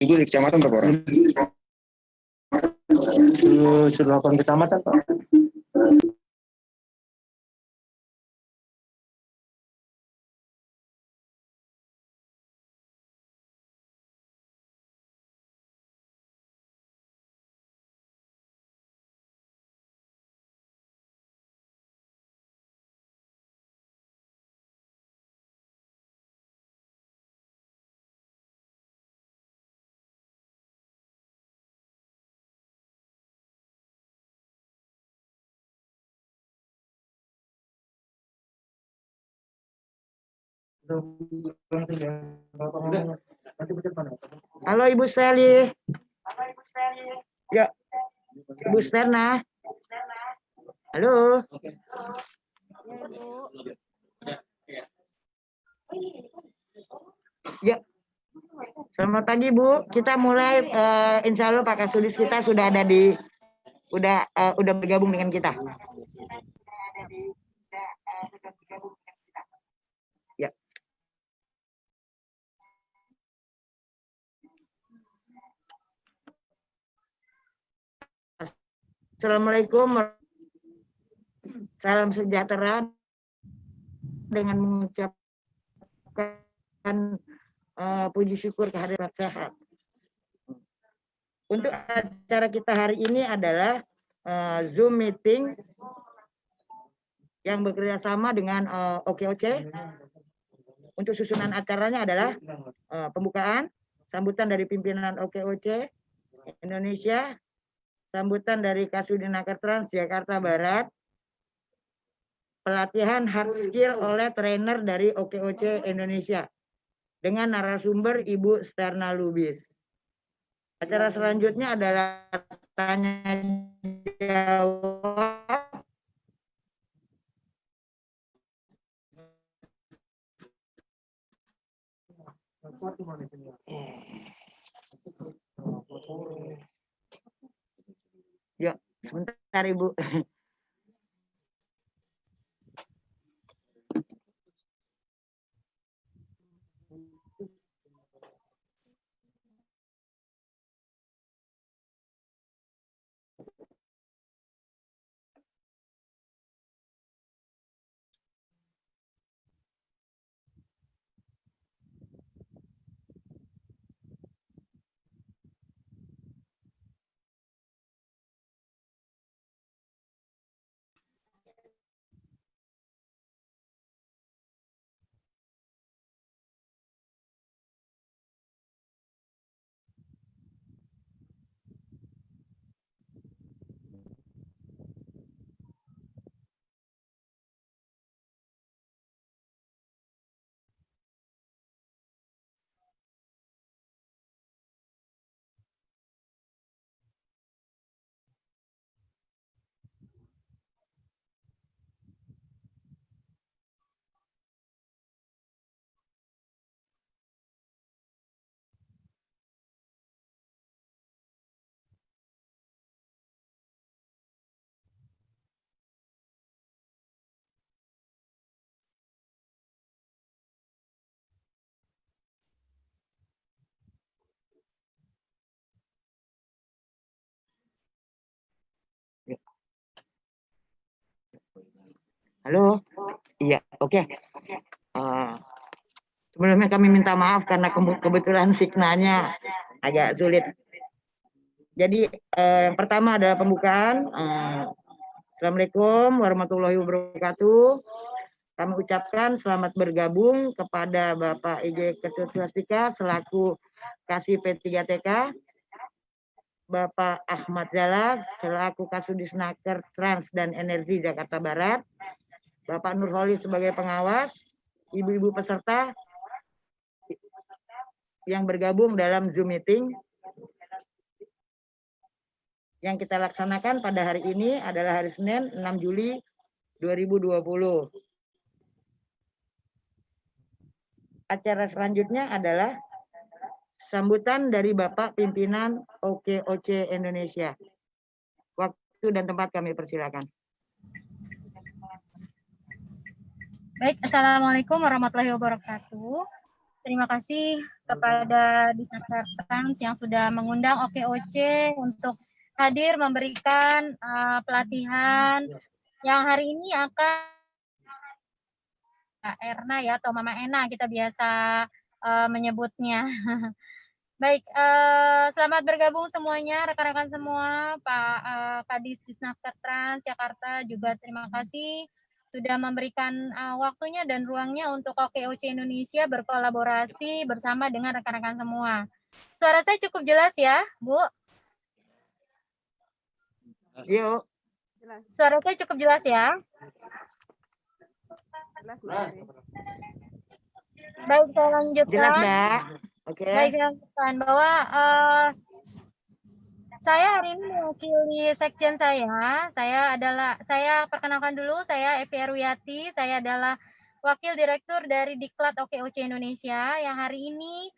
Ibu di kecamatan berapa orang? 8 kecamatan, Pak. Halo Ibu Steli. Ya, Ibu Sterna. Halo. Ya. Selamat pagi Bu. Kita mulai insya Allah Pak Kasudis kita sudah ada di udah bergabung dengan kita. Ya. Assalamualaikum. Salam sejahtera dengan mengucapkan puji syukur kehadirat sehat. Untuk acara kita hari ini adalah Zoom meeting yang bekerja sama dengan OKOC. Untuk susunan acaranya adalah pembukaan, sambutan dari pimpinan OKOC Indonesia, sambutan dari Kasudinaker Trans Jakarta Barat, pelatihan hard skill oleh trainer dari OKOC Indonesia dengan narasumber Ibu Sterna Lubis. Acara selanjutnya adalah tanya jawab. Ya, sebentar Ibu. Halo, iya, oke. Sebelumnya kami minta maaf karena kebetulan signalnya agak sulit. Jadi yang pertama adalah pembukaan. Assalamualaikum warahmatullahi wabarakatuh. Kami ucapkan selamat bergabung kepada Bapak IJ Ketut Swastika selaku Kasih P3TK, Bapak Ahmad Zala selaku Kasudisnaker Trans dan Energi Jakarta Barat, Bapak Nurholi sebagai pengawas, ibu-ibu peserta yang bergabung dalam Zoom meeting yang kita laksanakan pada hari ini adalah hari Senin 6 Juli 2020. Acara selanjutnya adalah sambutan dari Bapak Pimpinan OKOC Indonesia. Waktu dan tempat kami persilakan. Baik, Assalamualaikum warahmatullahi wabarakatuh. terima kasih kepada Disnaker Trans yang sudah mengundang OKOC untuk hadir memberikan pelatihan yang hari ini akan Erna ya, atau Mama Ena kita biasa menyebutnya. Baik, selamat bergabung semuanya, rekan-rekan semua, Pak Kadis Disnaker Trans Jakarta juga terima kasih sudah memberikan waktunya dan ruangnya untuk OKOC Indonesia berkolaborasi bersama dengan rekan-rekan semua. Suara saya cukup jelas ya, Bu? Yuk. Suara saya cukup jelas ya? Baik, saya lanjutkan. Jelas, Mbak. Oke. Baik, saya lanjutkan bahwa saya hari ini mewakili sekjen saya. Saya perkenalkan dulu, saya Evi Arwiyati. Saya adalah Wakil Direktur dari Diklat OKOC Indonesia yang hari ini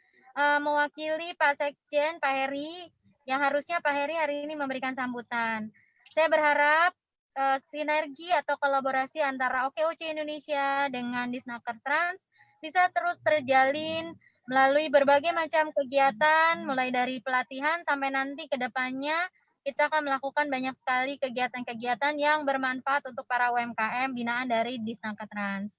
mewakili Pak Sekjen, Pak Heri, yang harusnya Pak Heri hari ini memberikan sambutan. Saya berharap sinergi atau kolaborasi antara OKOC Indonesia dengan Disnaker Trans bisa terus terjalin melalui berbagai macam kegiatan, mulai dari pelatihan sampai nanti ke depannya kita akan melakukan banyak sekali kegiatan-kegiatan yang bermanfaat untuk para UMKM binaan dari Disnaker Trans.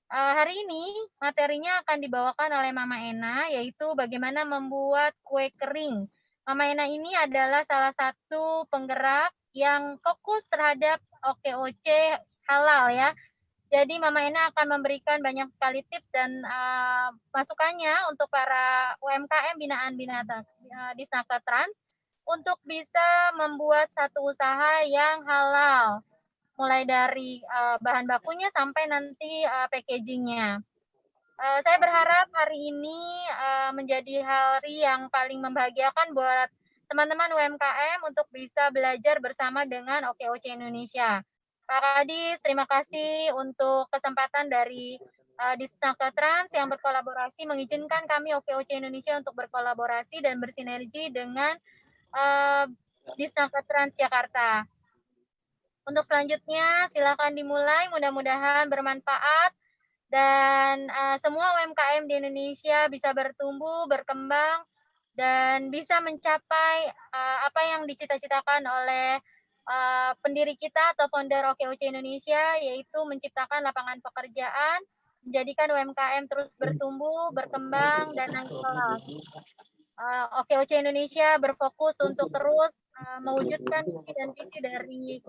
Hari ini materinya akan dibawakan oleh Mama Ena, yaitu bagaimana membuat kue kering. Mama Ena ini adalah salah satu penggerak yang fokus terhadap OKOC halal ya. Jadi Mama Ena akan memberikan banyak sekali tips dan masukannya untuk para UMKM binaan Disnaker Trans untuk bisa membuat satu usaha yang halal, mulai dari bahan bakunya sampai nanti packagingnya. Saya berharap hari ini menjadi hari yang paling membahagiakan buat teman-teman UMKM untuk bisa belajar bersama dengan OKOC Indonesia. Pak Kadis, terima kasih untuk kesempatan dari Disnaker Trans yang berkolaborasi, mengizinkan kami OKOC Indonesia untuk berkolaborasi dan bersinergi dengan Disnaker Trans Jakarta. Untuk selanjutnya, silakan dimulai, mudah-mudahan bermanfaat dan semua UMKM di Indonesia bisa bertumbuh, berkembang, dan bisa mencapai apa yang dicita-citakan oleh pendiri kita atau founder OKOC Indonesia, yaitu menciptakan lapangan pekerjaan, menjadikan UMKM terus bertumbuh, berkembang, dan naik kelas. OKOC Indonesia berfokus untuk terus mewujudkan misi dan visi dari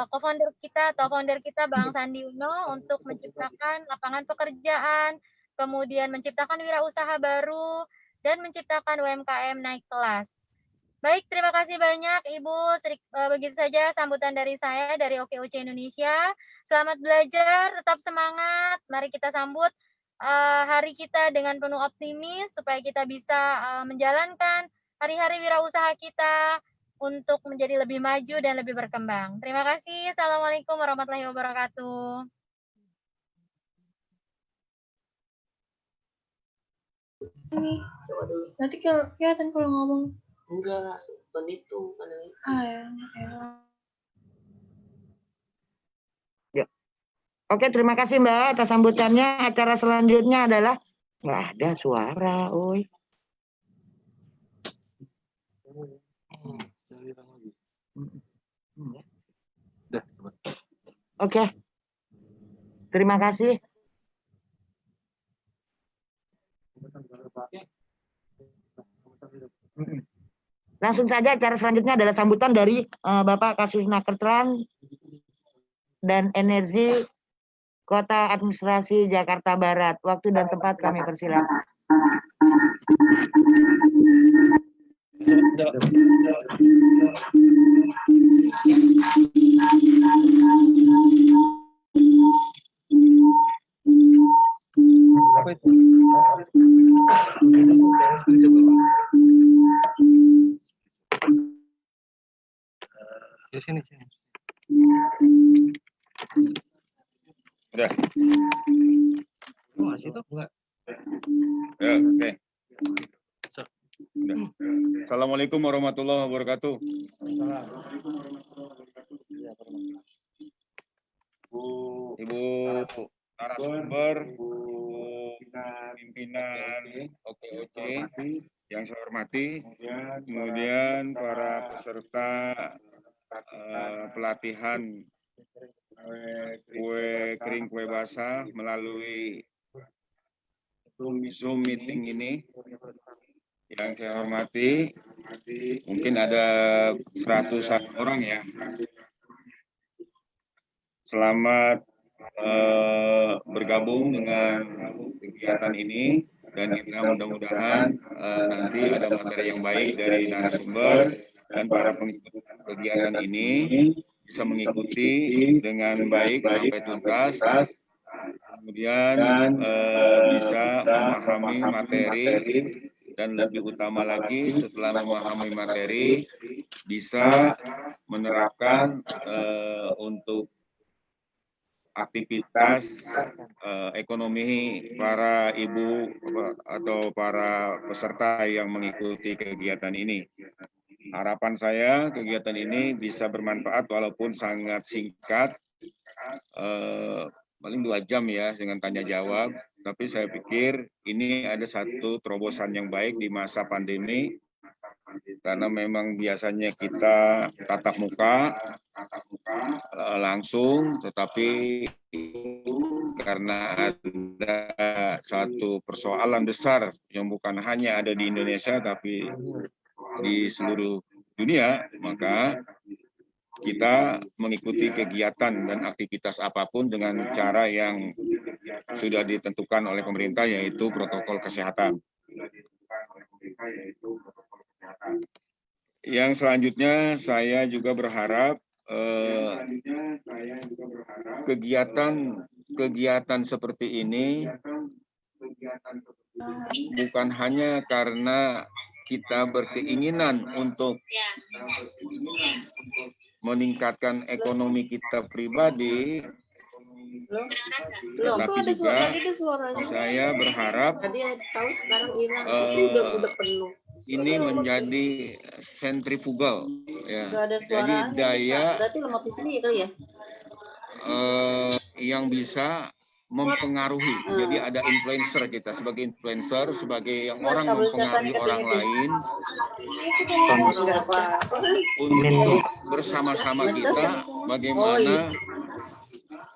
co-founder kita atau founder kita Bang Sandi Uno untuk menciptakan lapangan pekerjaan, kemudian menciptakan wirausaha baru, dan menciptakan UMKM naik kelas. Baik, terima kasih banyak Ibu. Begitu saja sambutan dari saya dari OKOC Indonesia. Selamat belajar, tetap semangat. Mari kita sambut hari kita dengan penuh optimis supaya kita bisa menjalankan hari-hari wirausaha kita untuk menjadi lebih maju dan lebih berkembang. Terima kasih. Assalamualaikum warahmatullahi wabarakatuh. Nanti kelihatan kalau ngomong. Enggak, bukan itu. Ya. Oke, terima kasih Mbak atas sambutannya. Acara selanjutnya adalah nggak ada suara, oi. Oke. Terima kasih. Langsung saja acara selanjutnya adalah sambutan dari Bapak Kasdisnaker Trans dan Energi Kota Administrasi Jakarta Barat. Waktu dan tempat kami persilakan. Apa itu? Di sini. Udah. Masih tuh enggak? Ya, oke. Udah. Assalamualaikum warahmatullahi wabarakatuh. Ibu narasumber, pimpinan pimpinan OKOC yang saya hormati, kemudian para peserta pelatihan kue kering kue basah melalui Zoom meeting ini. Yang saya hormati, mungkin ada 100 orang ya. Selamat bergabung dengan kegiatan ini, dan kita mudah-mudahan nanti ada materi yang baik dari narasumber dan para pengikut kegiatan ini bisa mengikuti dengan baik sampai tuntas, kemudian bisa memahami materi, dan lebih utama lagi setelah memahami materi bisa menerapkan untuk aktivitas ekonomi para ibu atau para peserta yang mengikuti kegiatan ini. Harapan saya kegiatan ini bisa bermanfaat walaupun sangat singkat, paling 2 jam ya dengan tanya jawab. Tapi saya pikir ini ada satu terobosan yang baik di masa pandemi, karena memang biasanya kita tatap muka langsung, tetapi karena ada satu persoalan besar yang bukan hanya ada di Indonesia tapi di seluruh dunia, maka kita mengikuti kegiatan dan aktivitas apapun dengan cara yang sudah ditentukan oleh pemerintah, yaitu protokol kesehatan. Yang selanjutnya saya juga berharap kegiatan seperti ini bukan hanya karena kita berkeinginan untuk meningkatkan ekonomi kita pribadi, tetapi juga saya berharap ini menjadi sentrifugal, ya. Jadi daya yang bisa mempengaruhi. Jadi ada influencer, kita sebagai influencer, sebagai yang orang mempengaruhi orang lain untuk bersama-sama kita bagaimana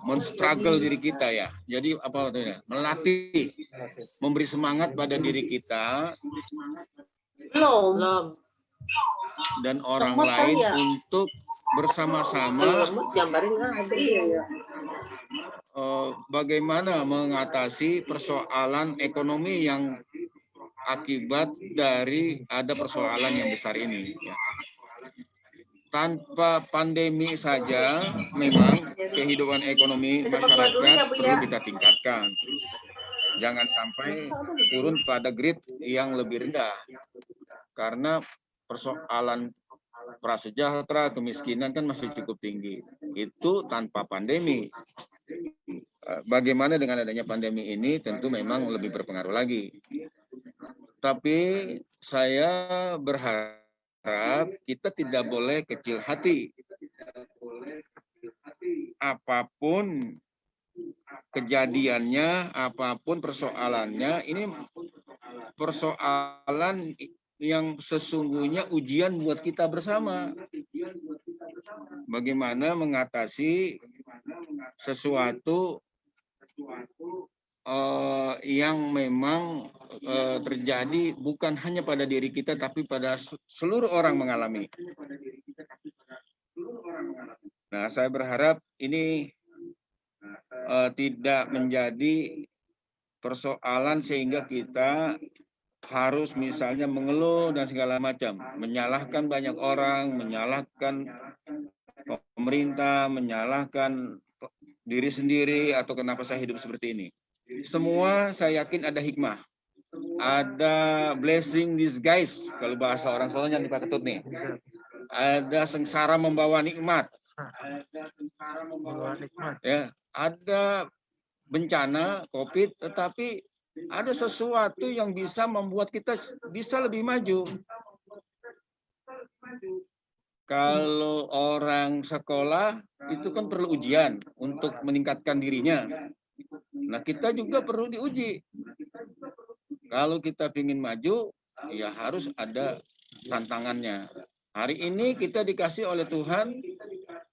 men-struggle diri kita ya. Jadi apa artinya? Melatih, memberi semangat pada diri kita dan orang lain untuk bersama-sama bagaimana mengatasi persoalan ekonomi yang akibat dari ada persoalan yang besar ini. Ya. Tanpa pandemi saja, memang kehidupan ekonomi masyarakat perlu kita tingkatkan. Jangan sampai turun pada grade yang lebih rendah. Karena persoalan prasejahtera, kemiskinan kan masih cukup tinggi. Itu tanpa pandemi. Bagaimana dengan adanya pandemi ini tentu memang lebih berpengaruh lagi. Tapi saya berharap kita tidak boleh kecil hati. Apapun kejadiannya, apapun persoalannya, ini persoalan yang sesungguhnya ujian buat kita bersama. Bagaimana mengatasi sesuatu yang memang terjadi bukan hanya pada diri kita, tapi pada seluruh orang mengalami. Nah, saya berharap ini tidak menjadi persoalan sehingga kita harus misalnya mengeluh dan segala macam, menyalahkan banyak orang, menyalahkan pemerintah, menyalahkan diri sendiri, atau kenapa saya hidup seperti ini. Semua saya yakin ada hikmah, ada blessing disguise kalau bahasa orang Solonya nih Pak Ketut nih. Ada sengsara membawa nikmat. Ya, ada bencana COVID, tetapi ada sesuatu yang bisa membuat kita bisa lebih maju. Kalau orang sekolah itu kan perlu ujian untuk meningkatkan dirinya. Nah, kita juga perlu diuji. Kalau kita ingin maju, ya harus ada tantangannya. Hari ini kita dikasih oleh Tuhan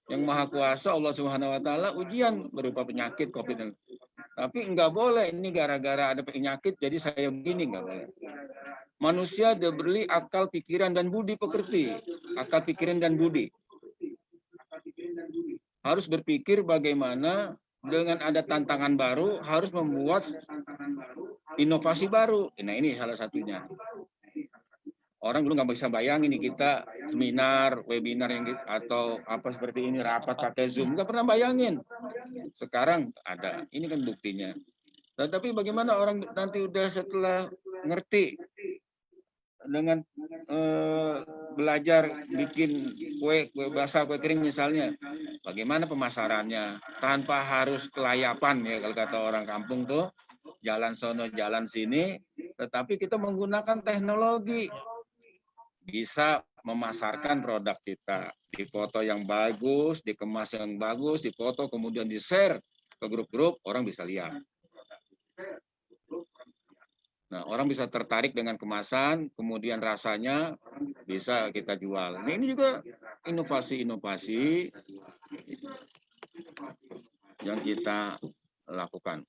yang Maha Kuasa, Allah Subhanahu Wa Taala, ujian berupa penyakit COVID. Tapi enggak boleh ini gara-gara ada penyakit jadi saya begini, enggak boleh. Manusia diberi akal, pikiran, dan budi pekerti. Akal, pikiran, dan budi. Harus berpikir bagaimana dengan ada tantangan baru, harus membuat inovasi baru. Nah ini salah satunya. Orang dulu nggak bisa bayangin nih kita seminar, webinar yang atau apa seperti ini, rapat pakai Zoom, nggak pernah bayangin. Sekarang ada, ini kan buktinya. Nah, tapi bagaimana orang nanti udah setelah ngerti dengan belajar bikin kue basah, kue kering misalnya, bagaimana pemasarannya tanpa harus kelayapan ya kalau kata orang kampung tuh, jalan sono jalan sini, tetapi kita menggunakan teknologi bisa memasarkan produk kita, dipoto yang bagus, dikemas yang bagus, dipoto kemudian di-share ke grup-grup, orang bisa lihat. Nah, orang bisa tertarik dengan kemasan, kemudian rasanya bisa kita jual. Nah, ini juga inovasi-inovasi yang kita lakukan.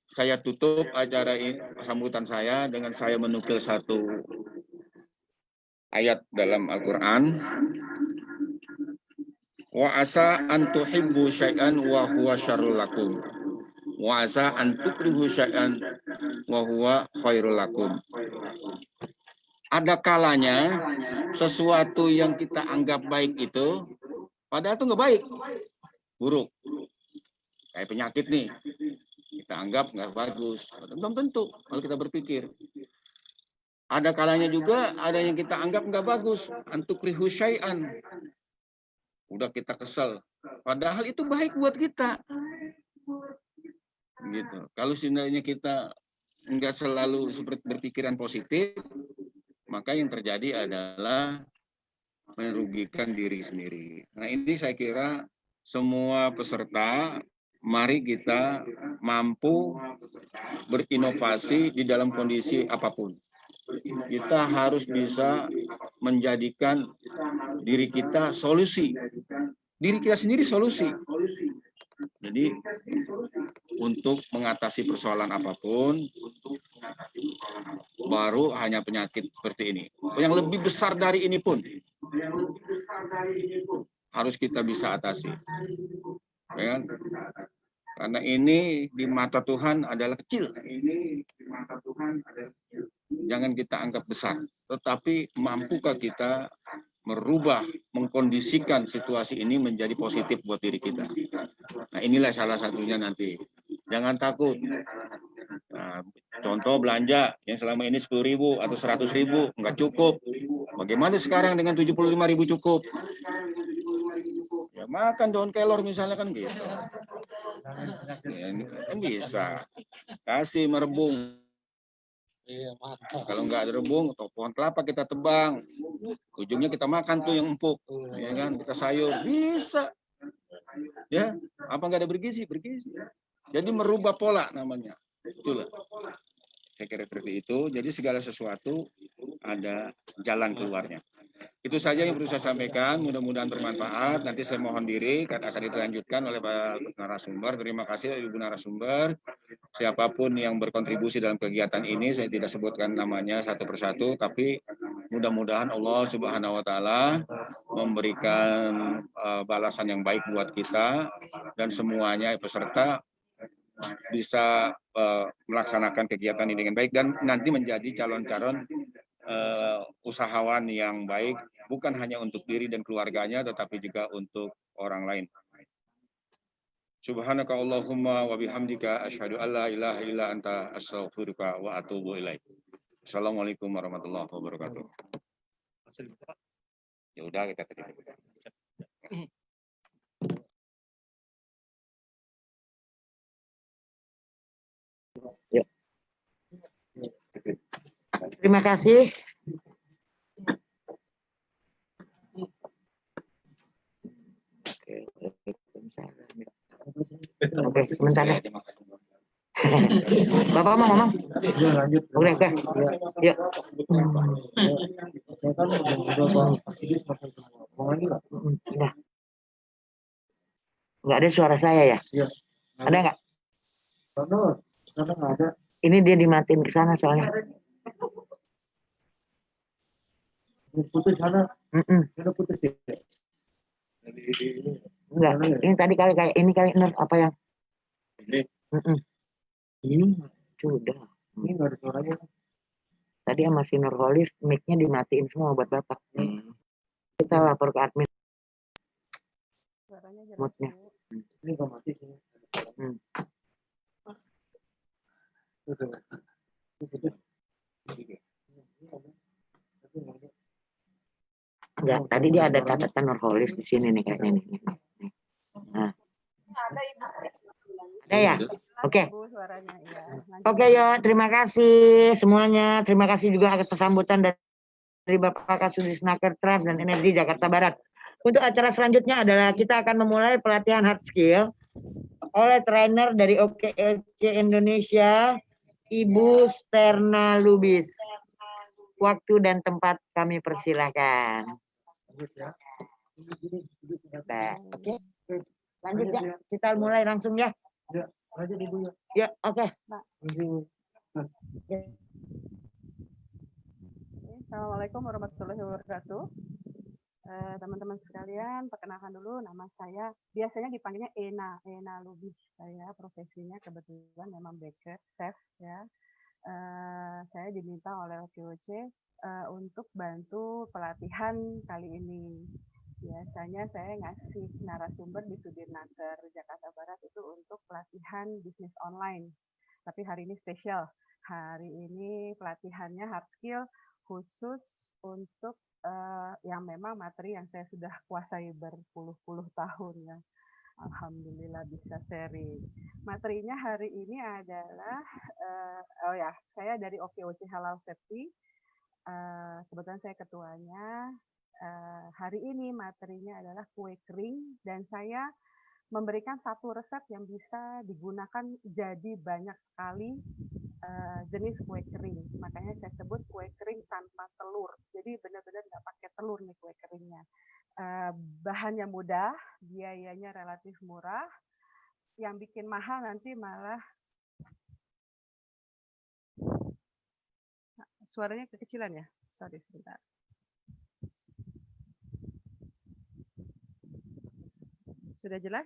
Saya tutup acara ini, sambutan saya dengan saya menukil satu ayat dalam Al-Quran. Wa asa an tuhibbu syai'an wa huwa syarrul lakum. Wa asa an tukrihu syai'an wa huwa khairul lakum. Ada kalanya sesuatu yang kita anggap baik itu padahal itu nggak baik, buruk. Kayak penyakit nih, kita anggap nggak bagus. Belum tentu kalau kita berpikir. Ada kalanya juga ada yang kita anggap nggak bagus, antukrihu syai'an. Udah kita kesel, padahal itu baik buat kita. Gitu. Kalau sebenarnya kita nggak selalu seperti berpikiran positif, maka yang terjadi adalah merugikan diri sendiri. Nah, ini saya kira semua peserta, mari kita mampu berinovasi di dalam kondisi apapun. Kita harus bisa menjadikan diri kita solusi. Diri kita sendiri solusi. Jadi untuk mengatasi persoalan apapun, baru hanya penyakit seperti ini. Yang lebih besar dari ini pun harus kita bisa atasi. Ya, karena ini di mata Tuhan adalah kecil. Jangan kita anggap besar, tetapi mampukah kita merubah, mengkondisikan situasi ini menjadi positif buat diri kita. Nah, inilah salah satunya nanti. Jangan takut. Nah, contoh belanja yang selama ini 10.000 atau 100.000 nggak cukup. Bagaimana sekarang dengan 75.000 cukup? Ya, makan daun kelor misalnya kan gitu. Ya, kan bisa. Kasih merebung. Kalau nggak ada rebung, atau pohon kelapa kita tebang, ujungnya kita makan tuh yang empuk, ya kan? Kita sayur, bisa. Ya, apa nggak ada bergizi? Bergizi. Jadi merubah pola namanya. Itulah. Saya kira seperti itu. Jadi segala sesuatu ada jalan keluarnya. Itu saja yang perlu saya sampaikan. Mudah-mudahan bermanfaat. Nanti saya mohon diri karena akan dilanjutkan oleh Pak narasumber. Terima kasih Ibu narasumber. Siapapun yang berkontribusi dalam kegiatan ini, saya tidak sebutkan namanya satu persatu, tapi mudah-mudahan Allah Subhanahu Wa Taala memberikan balasan yang baik buat kita dan semuanya peserta bisa melaksanakan kegiatan ini dengan baik dan nanti menjadi calon-calon usahawan yang baik, bukan hanya untuk diri dan keluarganya, tetapi juga untuk orang lain. Subhanaka Allahumma wa bihamdika asyhadu an la ilaha illa anta astaghfiruka wa atubu ilaik. Assalamualaikum warahmatullahi wabarakatuh. Ya udah kita ketik. Terima kasih. Oke, sebentar ya. Bapak mau ngomong? Iya, lanjut. Oke. Yuk. Saya kan udah pasti dia selesai semua. Mau lagi nggak? Udah. Nggak ada suara saya ya? Iya. Ada nggak? Karena nggak ada. Ini dia dimatiin ke sana soalnya. Putus sana. Sana putus ya. Enggak. Ini tadi kali kayak ini kali Nur apa yang? Ini. Ini sudah. Ini nggak ada suaranya. Tadi sama si Nurholis mic-nya dimatiin semua buat Bapak. Kita lapor ke admin. Moodnya. Ini nggak mati sih. Enggak, tadi dia ada catatan Nurholis di sini nih kayaknya nih. Nah. Ada ya? Oke. Oke ya, terima kasih semuanya. Terima kasih juga atas sambutan dari Bapak Kasudisnaker Trust dan Energi Jakarta Barat. Untuk acara selanjutnya adalah kita akan memulai pelatihan hard skill oleh trainer dari OKOC Indonesia, Ibu Sterna Lubis. Waktu dan tempat kami persilakan. Oke. Lanjut ya, kita mulai langsung ya. Ya, lanjut Ibu ya. Ya, oke. Assalamualaikum warahmatullahi wabarakatuh. Teman-teman sekalian, perkenalkan dulu nama saya, biasanya dipanggilnya Ena Lubis. Saya profesinya kebetulan memang baker, chef ya. Saya diminta oleh OKOC untuk bantu pelatihan kali ini. Biasanya saya ngasih narasumber di Sudirnaker Jakarta Barat itu untuk pelatihan bisnis online. Tapi hari ini spesial. Hari ini pelatihannya hard skill khusus untuk yang memang materi yang saya sudah kuasai berpuluh-puluh tahun ya. Alhamdulillah bisa sharing. Materinya hari ini adalah saya dari OKOC Halal Safety. Kebetulan saya ketuanya. Hari ini materinya adalah kue kering dan saya memberikan satu resep yang bisa digunakan jadi banyak sekali jenis kue kering. Makanya saya sebut kue kering tanpa telur. Jadi benar-benar nggak pakai telur nih kue keringnya. Bahannya mudah, biayanya relatif murah. Yang bikin mahal nanti malah suaranya kekecilan ya. Sorry sebentar. Sudah jelas?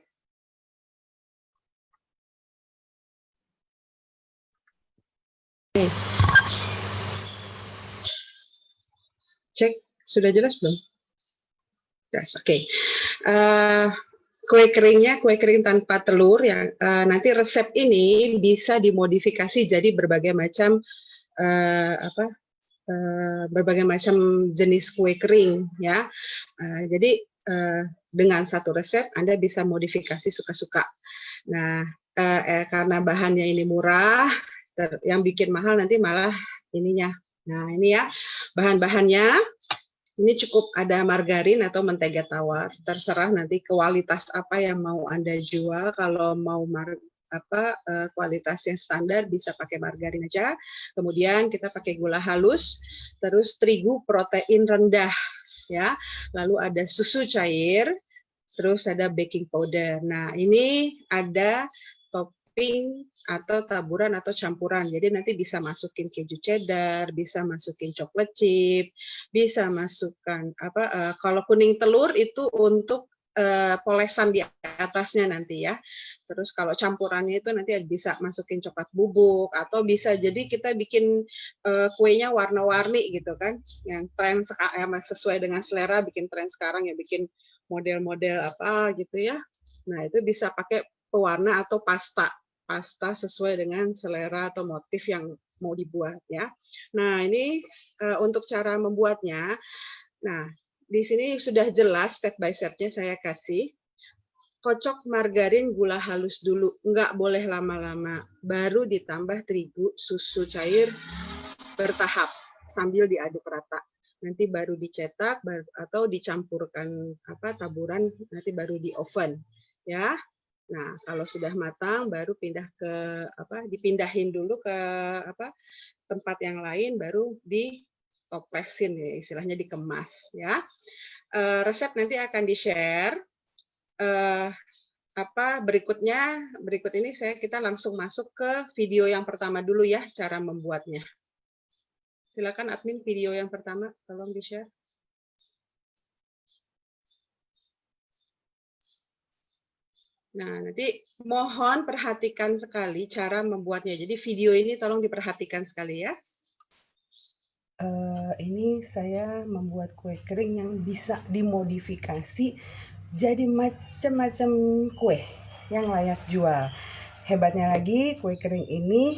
Cek, sudah jelas belum? Yes, oke. Kue keringnya kue kering tanpa telur yang nanti resep ini bisa dimodifikasi jadi berbagai macam berbagai macam jenis kue kering ya. Jadi dengan satu resep Anda bisa modifikasi suka-suka. Nah, karena bahannya ini murah, yang bikin mahal nanti malah ininya. Nah, ini ya bahan-bahannya. Ini cukup ada margarin atau mentega tawar. Terserah nanti kualitas apa yang mau Anda jual. Kalau mau kualitas yang standar bisa pakai margarin aja. Kemudian kita pakai gula halus, terus terigu protein rendah ya. Lalu ada susu cair, terus ada baking powder. Nah, ini ada topping atau taburan atau campuran. Jadi nanti bisa masukin keju cheddar, bisa masukin chocolate chip, bisa masukkan kalau kuning telur itu untuk polesan di atasnya nanti ya. Terus kalau campurannya itu nanti bisa masukin coklat bubuk atau bisa jadi kita bikin kuenya warna-warni gitu kan. Yang tren sesuai dengan selera, bikin tren sekarang ya bikin model-model apa gitu ya. Nah, itu bisa pakai pewarna atau pasta sesuai dengan selera atau motif yang mau dibuat ya. Nah, ini untuk cara membuatnya. Nah, di sini sudah jelas step by step-nya saya kasih. Kocok margarin gula halus dulu, nggak boleh lama-lama. Baru ditambah terigu, susu cair bertahap sambil diaduk rata. Nanti baru dicetak atau dicampurkan taburan, nanti baru di oven ya. Nah, kalau sudah matang baru pindah ke dipindahin dulu ke tempat yang lain, baru ditoplesin ya, istilahnya dikemas ya. Resep nanti akan di-share. Berikut ini kita langsung masuk ke video yang pertama dulu ya, cara membuatnya. Silakan admin, video yang pertama tolong di-share. Nah, nanti mohon perhatikan sekali cara membuatnya. Jadi video ini tolong diperhatikan sekali ya. Ini saya membuat kue kering yang bisa dimodifikasi jadi macam-macam kue yang layak jual. Hebatnya lagi, kue kering ini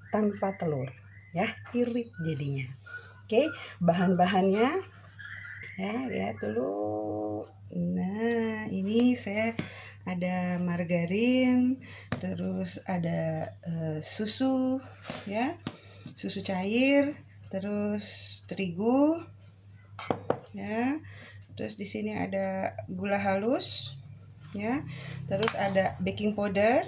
tanpa telur, ya, irit jadinya. Oke, bahan-bahannya ya, lihat dulu. Nah, ini saya ada margarin, terus ada susu ya, susu cair, terus terigu ya, terus di sini ada gula halus ya, terus ada baking powder.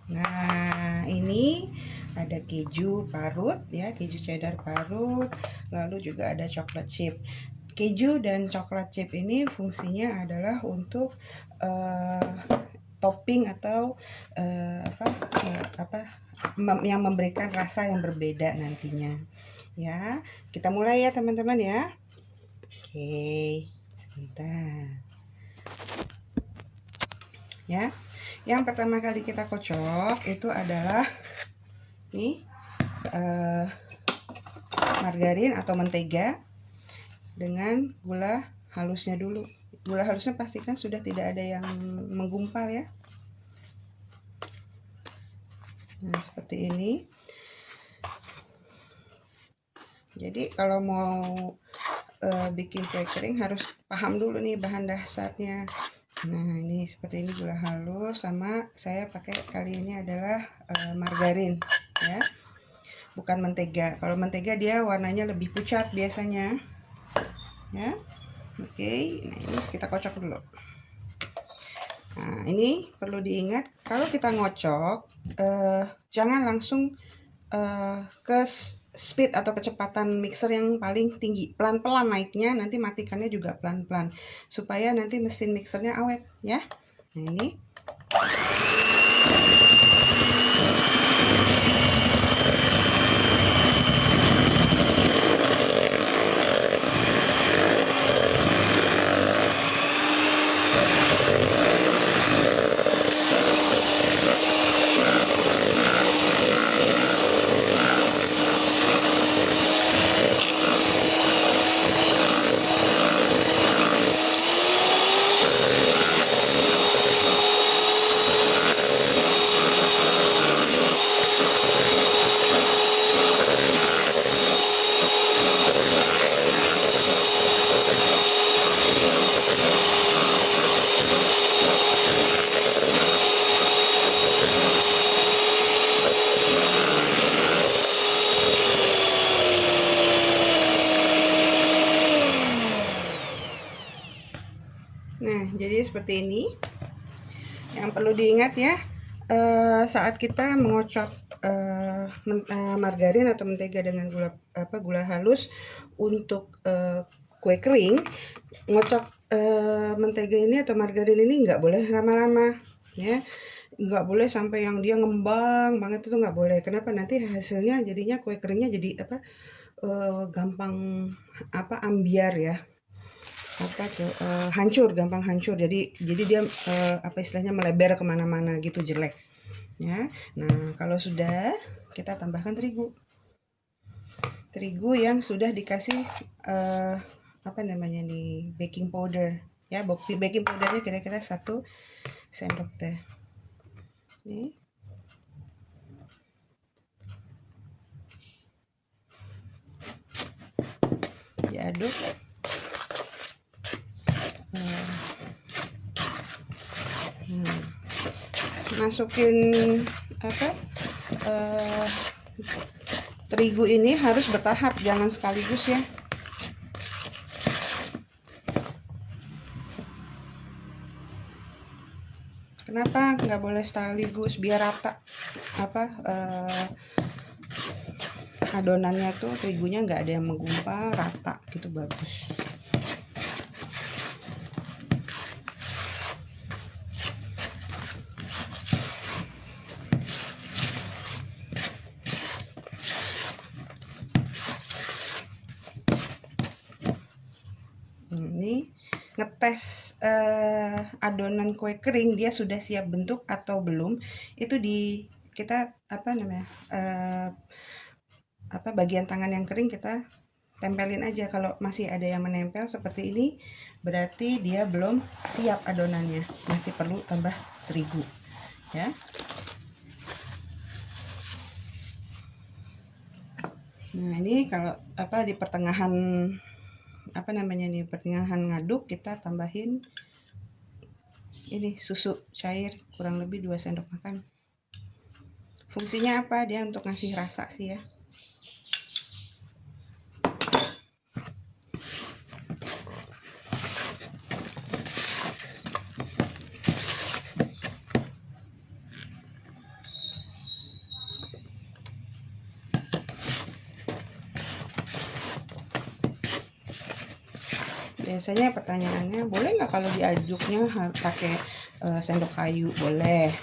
Nah, ini ada keju parut ya, keju cheddar parut, lalu juga ada coklat chip. Keju dan coklat chip ini fungsinya adalah untuk topping atau yang memberikan rasa yang berbeda nantinya. Ya, kita mulai ya teman-teman ya. Oke, sebentar. Ya, yang pertama kali kita kocok itu adalah nih margarin atau mentega dengan gula halusnya dulu. Gula halusnya pastikan sudah tidak ada yang menggumpal ya. Nah, seperti ini. Jadi kalau mau bikin kue kering harus paham dulu nih bahan dasarnya. Nah, ini seperti ini gula halus, sama saya pakai kali ini adalah margarin ya. Bukan mentega. Kalau mentega dia warnanya lebih pucat biasanya. Ya. Oke, nah ini kita kocok dulu. Nah, ini perlu diingat kalau kita ngocok jangan langsung ke speed atau kecepatan mixer yang paling tinggi. Pelan-pelan naiknya, nanti matikannya juga pelan-pelan supaya nanti mesin mixernya awet ya. Nah, ini jadi seperti ini. Yang perlu diingat ya, saat kita mengocok margarin atau mentega dengan gula halus untuk kue kering, ngocok mentega ini atau margarin ini nggak boleh lama-lama ya, nggak boleh sampai yang dia ngembang banget, itu nggak boleh. Kenapa? Nanti hasilnya jadinya kue keringnya jadi gampang ambiar ya, hancur, gampang hancur. Jadi dia istilahnya melebar kemana-mana gitu, jelek ya. Nah, kalau sudah, kita tambahkan terigu yang sudah dikasih baking powder ya. Baking powdernya kira-kira 1 sendok teh. Nih, diaduk. Masukin terigu ini harus bertahap, jangan sekaligus ya. Kenapa nggak boleh sekaligus biar rata adonannya tuh, terigunya nggak ada yang menggumpal, rata gitu, bagus. Ini ngetes adonan kue kering dia sudah siap bentuk atau belum, itu di kita bagian tangan yang kering kita tempelin aja. Kalau masih ada yang menempel seperti ini, berarti dia belum siap adonannya, masih perlu tambah terigu ya. Nah, ini kalau di pertengahan pertengahan ngaduk kita tambahin ini susu cair kurang lebih 2 sendok makan. Fungsinya apa? Dia untuk ngasih rasa sih ya. Biasanya pertanyaannya, boleh nggak kalau diaduknya pakai sendok kayu? Boleh.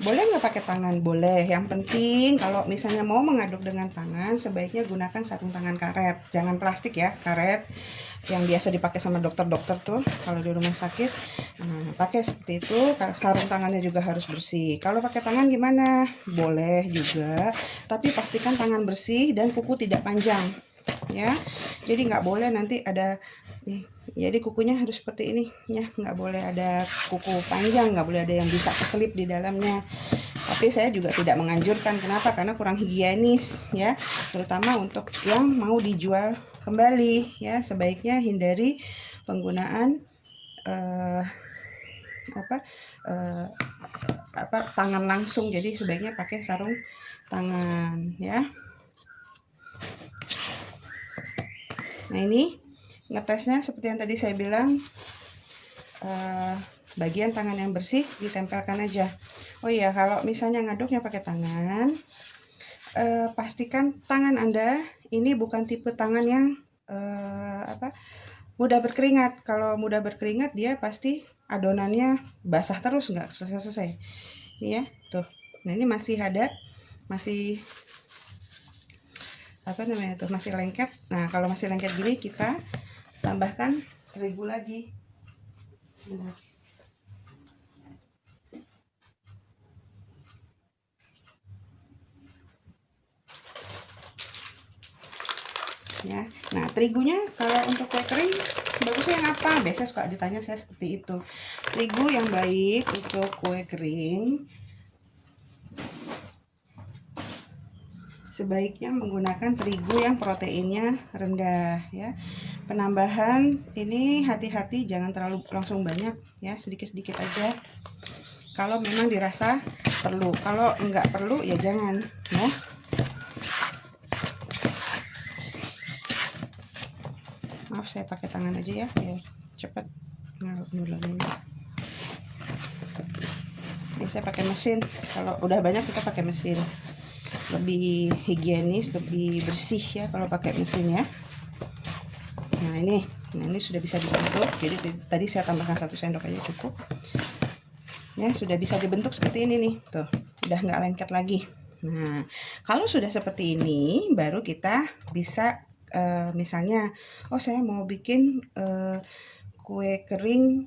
Boleh nggak pakai tangan? Boleh. Yang penting kalau misalnya mau mengaduk dengan tangan, sebaiknya gunakan sarung tangan karet. Jangan plastik ya, karet yang biasa dipakai sama dokter-dokter tuh kalau di rumah sakit. Nah, pakai seperti itu. Sarung tangannya juga harus bersih. Kalau pakai tangan gimana? Boleh juga, tapi pastikan tangan bersih dan kuku tidak panjang ya. Jadi nggak boleh nanti ada nih, jadi kukunya harus seperti ini ya, nggak boleh ada kuku panjang, nggak boleh ada yang bisa keselip di dalamnya. Tapi saya juga tidak menganjurkan. Kenapa? Karena kurang higienis ya, terutama untuk yang mau dijual kembali ya. Sebaiknya hindari penggunaan tangan langsung, jadi sebaiknya pakai sarung tangan ya. Nah, ini ngetesnya seperti yang tadi saya bilang, bagian tangan yang bersih ditempelkan aja. Oh iya, kalau misalnya ngaduknya pakai tangan, pastikan tangan Anda ini bukan tipe tangan yang mudah berkeringat. Kalau mudah berkeringat dia pasti adonannya basah terus, nggak selesai-selesai. Ini ya, tuh. Nah, ini masih ada, masih masih lengket. Nah, kalau masih lengket gini kita tambahkan terigu lagi. Bentar. Ya. Nah, terigunya kalau untuk kue kering bagusnya yang apa? Biasanya suka ditanya saya seperti itu. Terigu yang baik untuk kue kering sebaiknya menggunakan terigu yang proteinnya rendah ya. Penambahan ini hati-hati, jangan terlalu langsung banyak ya, sedikit-sedikit aja kalau memang dirasa perlu. Kalau enggak perlu ya jangan ya. Maaf, saya pakai tangan aja ya biar cepat ngulangnya. Ini saya pakai mesin. Kalau udah banyak kita pakai mesin, lebih higienis, lebih bersih ya kalau pakai mesin ya. Nah, ini sudah bisa dibentuk. Jadi tadi saya tambahkan 1 sendok aja cukup. Ya, sudah bisa dibentuk seperti ini nih. Tuh, udah nggak lengket lagi. Nah, kalau sudah seperti ini, baru kita bisa misalnya, oh saya mau bikin kue kering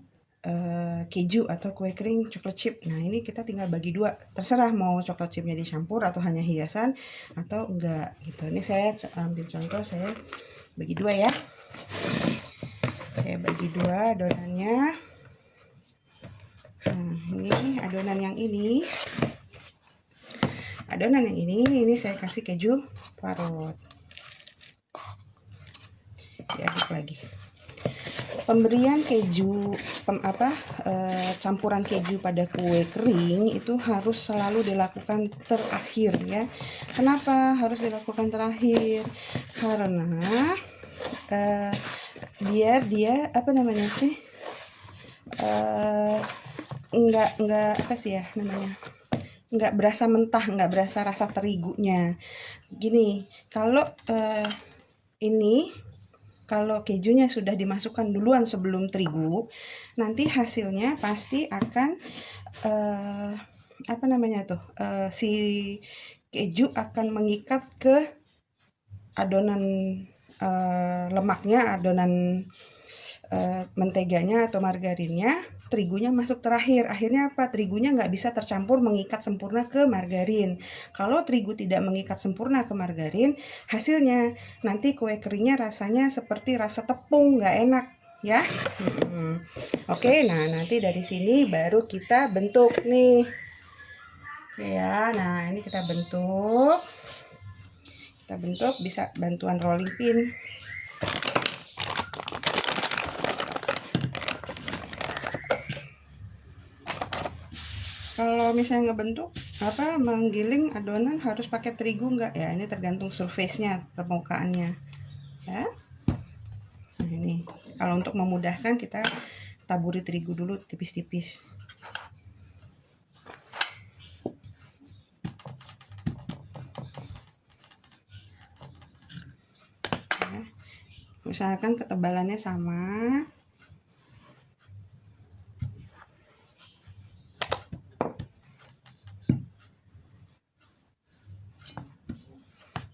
keju atau kue kering coklat chip. Nah, ini kita tinggal bagi 2. Terserah mau coklat chipnya dicampur atau hanya hiasan atau enggak gitu. Ini saya ambil contoh, saya bagi 2 ya. Saya bagi 2 adonannya. Nah, ini adonan yang ini. Adonan yang ini saya kasih keju parut. Diaduk lagi. Pemberian keju campuran keju pada kue kering itu harus selalu dilakukan terakhir ya. Kenapa harus dilakukan terakhir? Karena biar dia nggak apa sih ya namanya, nggak berasa mentah, nggak berasa rasa terigunya. Gini, kalau ini kalau kejunya sudah dimasukkan duluan sebelum terigu, nanti hasilnya pasti akan apa namanya tuh, si keju akan mengikat ke adonan lemaknya, adonan menteganya atau margarinnya. Terigunya masuk terakhir, akhirnya apa? Terigunya nggak bisa tercampur mengikat sempurna ke margarin. Kalau terigu tidak mengikat sempurna ke margarin, hasilnya nanti kue keringnya rasanya seperti rasa tepung, nggak enak ya. Oke, nah nanti dari sini baru kita bentuk nih. Oke ya, nah ini kita bentuk bisa bantuan rolling pin. Kalau misalnya ngebentuk menggiling adonan harus pakai terigu nggak ya? Ini tergantung surface-nya, permukaannya ya. Nah ini kalau untuk memudahkan kita taburi terigu dulu tipis-tipis. Ya. Usahakan ketebalannya sama.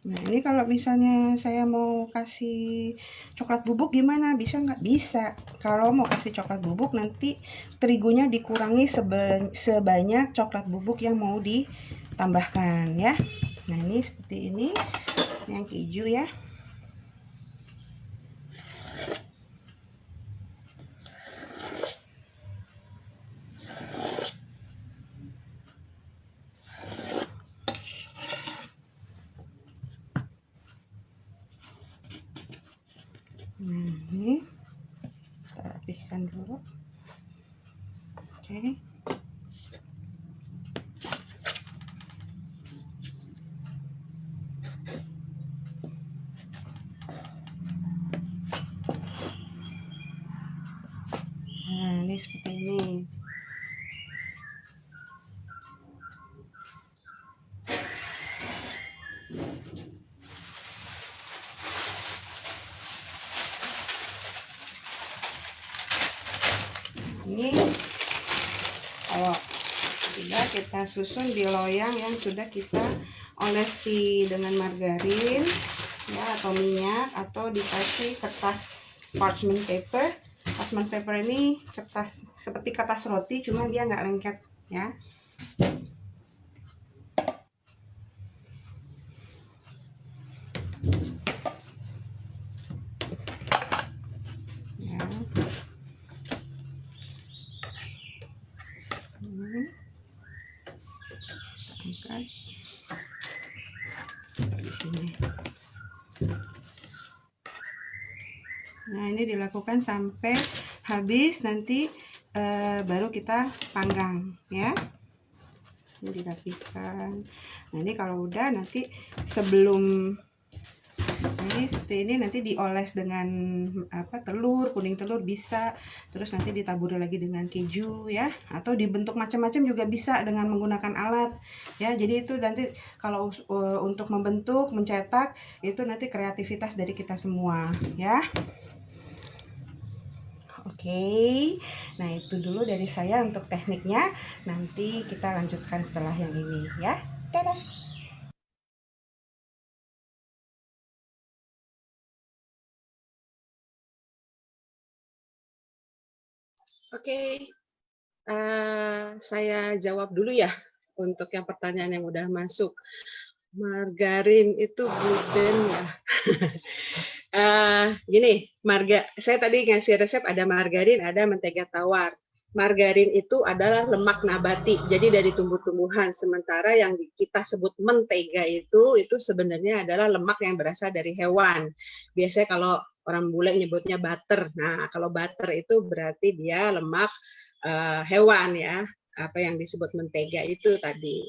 Nah ini kalau misalnya saya mau kasih coklat bubuk gimana? Bisa nggak? Bisa. Kalau mau kasih coklat bubuk nanti terigunya dikurangi sebanyak coklat bubuk yang mau ditambahkan ya. Nah ini seperti ini yang keju ya. Nah ini kita rapihkan dulu. Oke. Nah ini seperti ini. Ini kalau sudah kita susun di loyang yang sudah kita olesi dengan margarin ya atau minyak, atau dikasih kertas parchment paper. Parchment paper ini kertas seperti kertas roti, cuma dia nggak lengket ya. Angkat di sini. Nah ini dilakukan sampai habis, nanti baru kita panggang ya. Ini dirapikan. Nah ini kalau udah nanti sebelum ini seperti ini nanti dioles dengan telur, kuning telur bisa, terus nanti ditaburi lagi dengan keju ya, atau dibentuk macam-macam juga bisa dengan menggunakan alat ya. Jadi itu nanti kalau untuk membentuk, mencetak itu nanti kreativitas dari kita semua ya. Oke, nah itu dulu dari saya untuk tekniknya. Nanti kita lanjutkan setelah yang ini ya. Dadah. Oke, saya jawab dulu ya untuk yang pertanyaan yang udah masuk. Margarin itu gluten ya. Gini, saya tadi ngasih resep ada margarin, ada mentega tawar. Margarin itu adalah lemak nabati, jadi dari tumbuh-tumbuhan. Sementara yang kita sebut mentega itu sebenarnya adalah lemak yang berasal dari hewan. Biasanya kalau orang bule nyebutnya butter. Nah, kalau butter itu berarti dia lemak hewan ya, apa yang disebut mentega itu tadi.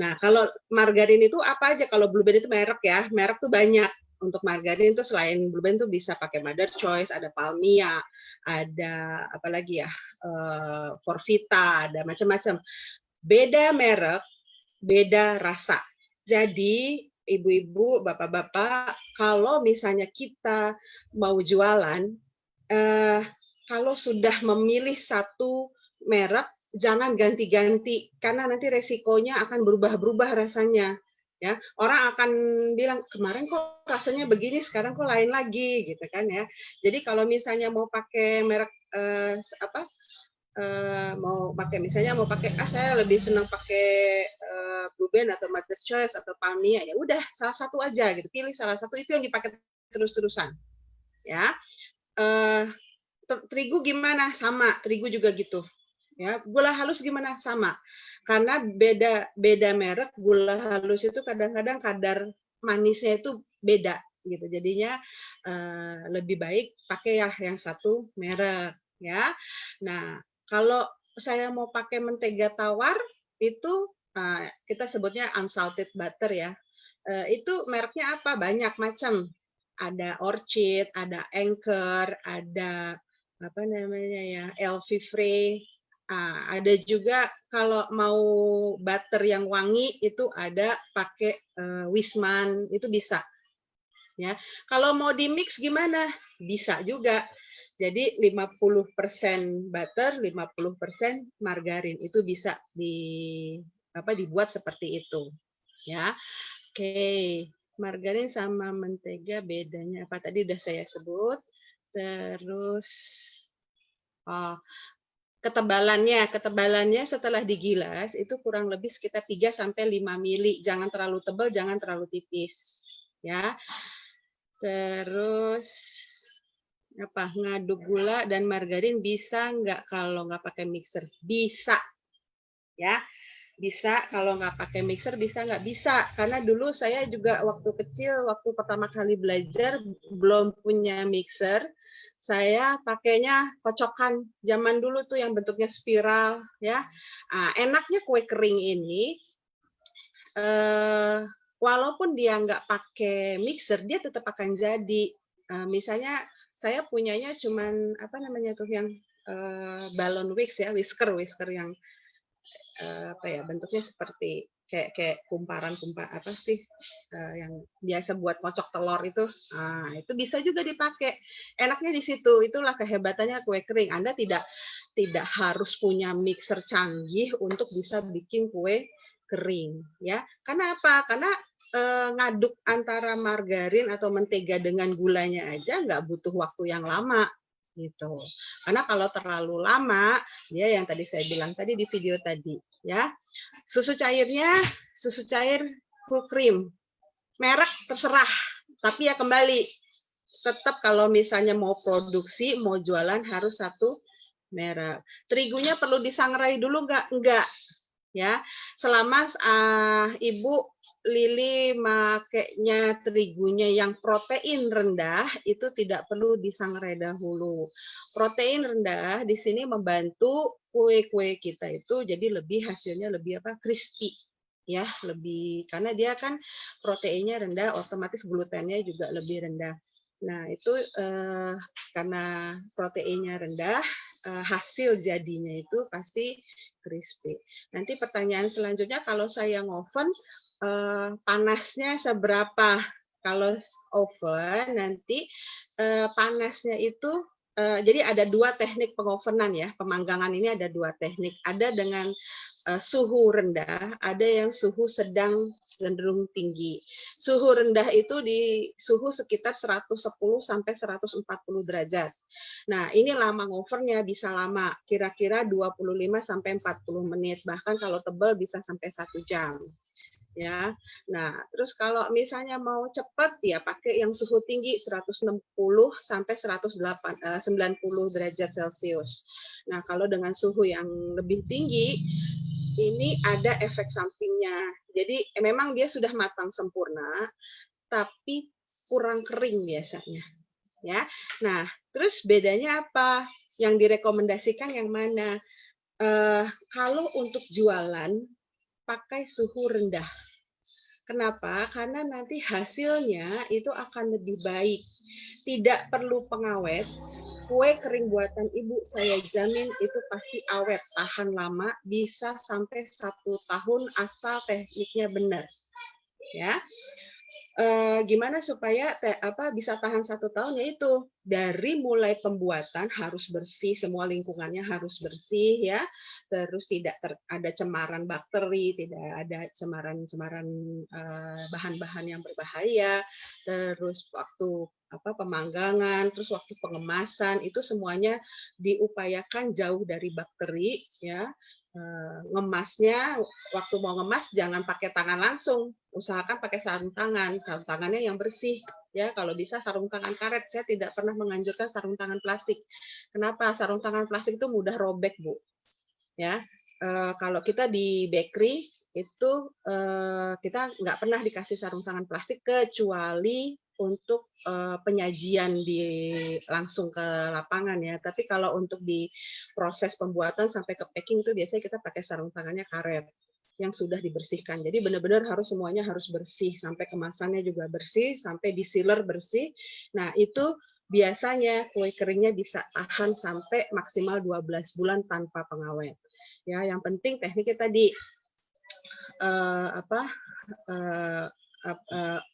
Nah, kalau margarin itu apa aja? Kalau Blueband itu merek ya, merek tuh banyak. untuk margarin tuh selain Blue Band tuh bisa pakai Mother Choice, ada Palmia, ada apa lagi ya, Forvita, ada macam-macam. Beda merek, beda rasa. Jadi ibu-ibu, bapak-bapak, kalau misalnya kita mau jualan, kalau sudah memilih satu merek, jangan ganti-ganti karena nanti resikonya akan berubah-berubah rasanya. Ya, orang akan bilang kemarin kok rasanya begini, sekarang kok lain lagi, gitu kan ya. Jadi kalau misalnya mau pakai merek mau pakai misalnya saya lebih senang pakai Blue Band atau Mother's Choice atau Palmia, ya udah salah satu aja gitu, pilih salah satu itu yang dipakai terus-terusan. Ya, terigu gimana? Sama, terigu juga gitu. Ya, gula halus gimana? Sama. Karena beda merek, gula halus itu kadang-kadang kadar manisnya itu beda gitu. Jadinya lebih baik pakai yang satu merek ya. Nah, kalau saya mau pakai mentega tawar itu kita sebutnya unsalted butter ya. Itu mereknya apa? Banyak macam. Ada Orchid, ada Anchor, ada apa namanya ya, Elvi Frey. Ada juga kalau mau butter yang wangi itu ada pakai Wisman, itu bisa. Ya, kalau mau di mix gimana? Bisa juga. Jadi 50% butter, 50% margarin itu bisa dibuat seperti itu. Ya, oke. Margarin sama mentega bedanya apa? Tadi udah saya sebut. Terus ketebalannya setelah digilas itu kurang lebih sekitar 3-5 mili. Jangan terlalu tebal, jangan terlalu tipis. Ya. Terus ngaduk gula dan margarin bisa nggak kalau nggak pakai mixer? Bisa. Ya. Bisa, kalau nggak pakai mixer bisa nggak? Bisa, karena dulu saya juga waktu kecil, waktu pertama kali belajar, belum punya mixer, saya pakainya kocokan, zaman dulu tuh yang bentuknya spiral, ya. Enaknya kue kering ini, walaupun dia nggak pakai mixer, dia tetap akan jadi. Misalnya, saya punyanya cuman, apa namanya tuh, yang balon whisker yang bentuknya seperti kayak kumparan apa sih yang biasa buat ngocok telur itu. Itu bisa juga dipakai. Enaknya di situ, itulah kehebatannya kue kering. Anda tidak harus punya mixer canggih untuk bisa bikin kue kering, ya. Karena apa? Karena ngaduk antara margarin atau mentega dengan gulanya aja nggak butuh waktu yang lama. Gitu. Karena kalau terlalu lama, dia yang tadi saya bilang tadi di video tadi, ya. Susu cair full cream. Merek terserah, tapi ya kembali tetap kalau misalnya mau produksi, mau jualan harus satu merek. Terigunya perlu disangrai dulu enggak? Enggak. Ya. Selama Ibu Lili makainya terigunya yang protein rendah, itu tidak perlu disangrai dahulu. Protein rendah di sini membantu kue-kue kita itu jadi hasilnya lebih crispy. Ya, lebih karena dia kan proteinnya rendah, otomatis glutennya juga lebih rendah. Nah, itu karena proteinnya rendah, hasil jadinya itu pasti crispy. Nanti pertanyaan selanjutnya, kalau saya ngoven, panasnya seberapa? Kalau oven nanti panasnya itu jadi ada 2 teknik pengovenan ya, pemanggangan ini ada 2 teknik. Ada dengan suhu rendah, ada yang suhu sedang cenderung tinggi. Suhu rendah itu di suhu sekitar 110 sampai 140 derajat. Nah, ini lama ngovernya bisa lama, kira-kira 25 sampai 40 menit, bahkan kalau tebal bisa sampai 1 jam. Ya. Nah, terus kalau misalnya mau cepat ya pakai yang suhu tinggi 160 sampai 190 derajat Celcius. Nah, kalau dengan suhu yang lebih tinggi ini ada efek sampingnya. Jadi memang dia sudah matang sempurna tapi kurang kering biasanya. Ya. Nah, terus bedanya apa? Yang direkomendasikan yang mana? Kalau untuk jualan pakai suhu rendah. Kenapa? Karena nanti hasilnya itu akan lebih baik. Tidak perlu pengawet. Kue kering buatan ibu saya jamin itu pasti awet, tahan lama, bisa sampai 1 tahun asal tekniknya benar. Ya, gimana supaya bisa tahan 1 tahun, yaitu dari mulai pembuatan harus bersih, semua lingkungannya harus bersih ya, terus tidak ada cemaran bakteri, tidak ada cemaran bahan-bahan yang berbahaya, terus waktu pemanggangan, terus waktu pengemasan itu semuanya diupayakan jauh dari bakteri ya. Ngemasnya waktu mau ngemas jangan pakai tangan langsung, usahakan pakai sarung tangannya yang bersih ya, kalau bisa sarung tangan karet. Saya tidak pernah menganjurkan sarung tangan plastik. Kenapa? Sarung tangan plastik itu mudah robek, Bu. Ya, kalau kita di bakery itu kita nggak pernah dikasih sarung tangan plastik kecuali untuk penyajian langsung ke lapangan ya. Tapi kalau untuk di proses pembuatan sampai ke packing itu biasanya kita pakai sarung tangannya karet yang sudah dibersihkan. Jadi benar-benar semuanya harus bersih, sampai kemasannya juga bersih, sampai di sealer bersih. Nah, itu biasanya kue keringnya bisa tahan sampai maksimal 12 bulan tanpa pengawet. Ya, yang penting tekniknya tadi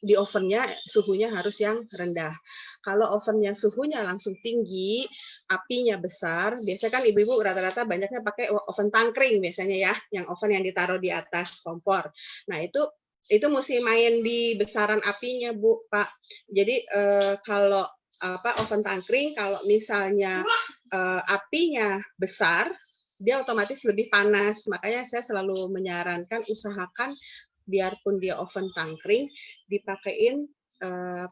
di ovennya suhunya harus yang rendah. Kalau ovennya suhunya langsung tinggi, apinya besar, biasanya kan ibu-ibu rata-rata banyaknya pakai oven tangkring biasanya ya, yang oven yang ditaruh di atas kompor. Nah, itu mesti main di besaran apinya, Bu, Pak. Jadi kalau oven tangkring, kalau misalnya apinya besar, dia otomatis lebih panas. Makanya saya selalu menyarankan usahakan biarpun dia oven tangkring, dipakein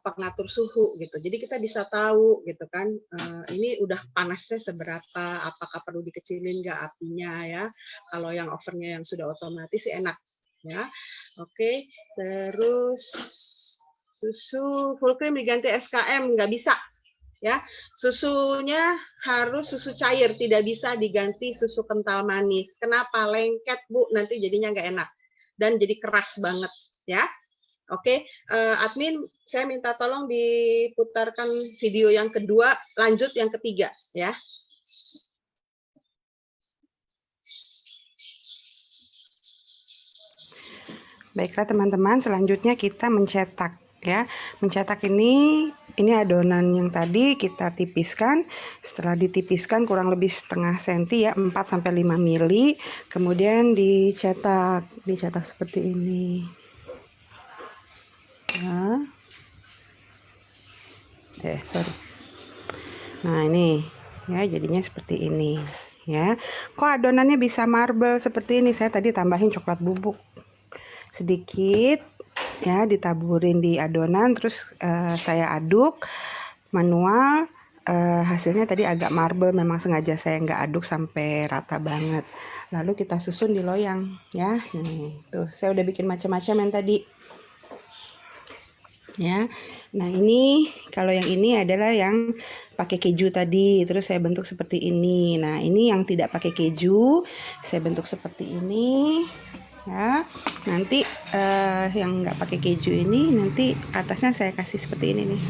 pengatur suhu gitu. Jadi kita bisa tahu gitu kan, ini udah panasnya seberapa, apakah perlu dikecilin nggak apinya ya. Kalau yang ovennya yang sudah otomatis enak ya. Oke, terus susu full cream diganti SKM nggak bisa. Ya, susunya harus susu cair, tidak bisa diganti susu kental manis. Kenapa? Lengket, Bu, nanti jadinya nggak enak dan jadi keras banget ya. Oke, admin saya minta tolong diputarkan video yang kedua, lanjut yang ketiga ya. Baiklah teman-teman, selanjutnya kita mencetak ya. Mencetak ini adonan yang tadi kita tipiskan. Setelah ditipiskan kurang lebih setengah senti ya, 4 sampai 5 mili. Kemudian dicetak seperti ini. Ya. Nah, ini ya jadinya seperti ini ya. Kok adonannya bisa marble seperti ini? Saya tadi tambahin coklat bubuk sedikit ya, ditaburin di adonan, terus saya aduk manual. Hasilnya tadi agak marble, memang sengaja saya nggak aduk sampai rata banget. Lalu kita susun di loyang ya. Nih tuh saya udah bikin macam-macam yang tadi ya. Nah, ini kalau yang ini adalah yang pakai keju tadi, terus saya bentuk seperti ini. Nah, ini yang tidak pakai keju, saya bentuk seperti ini ya. Nanti yang nggak pakai keju ini nanti atasnya saya kasih seperti ini nih,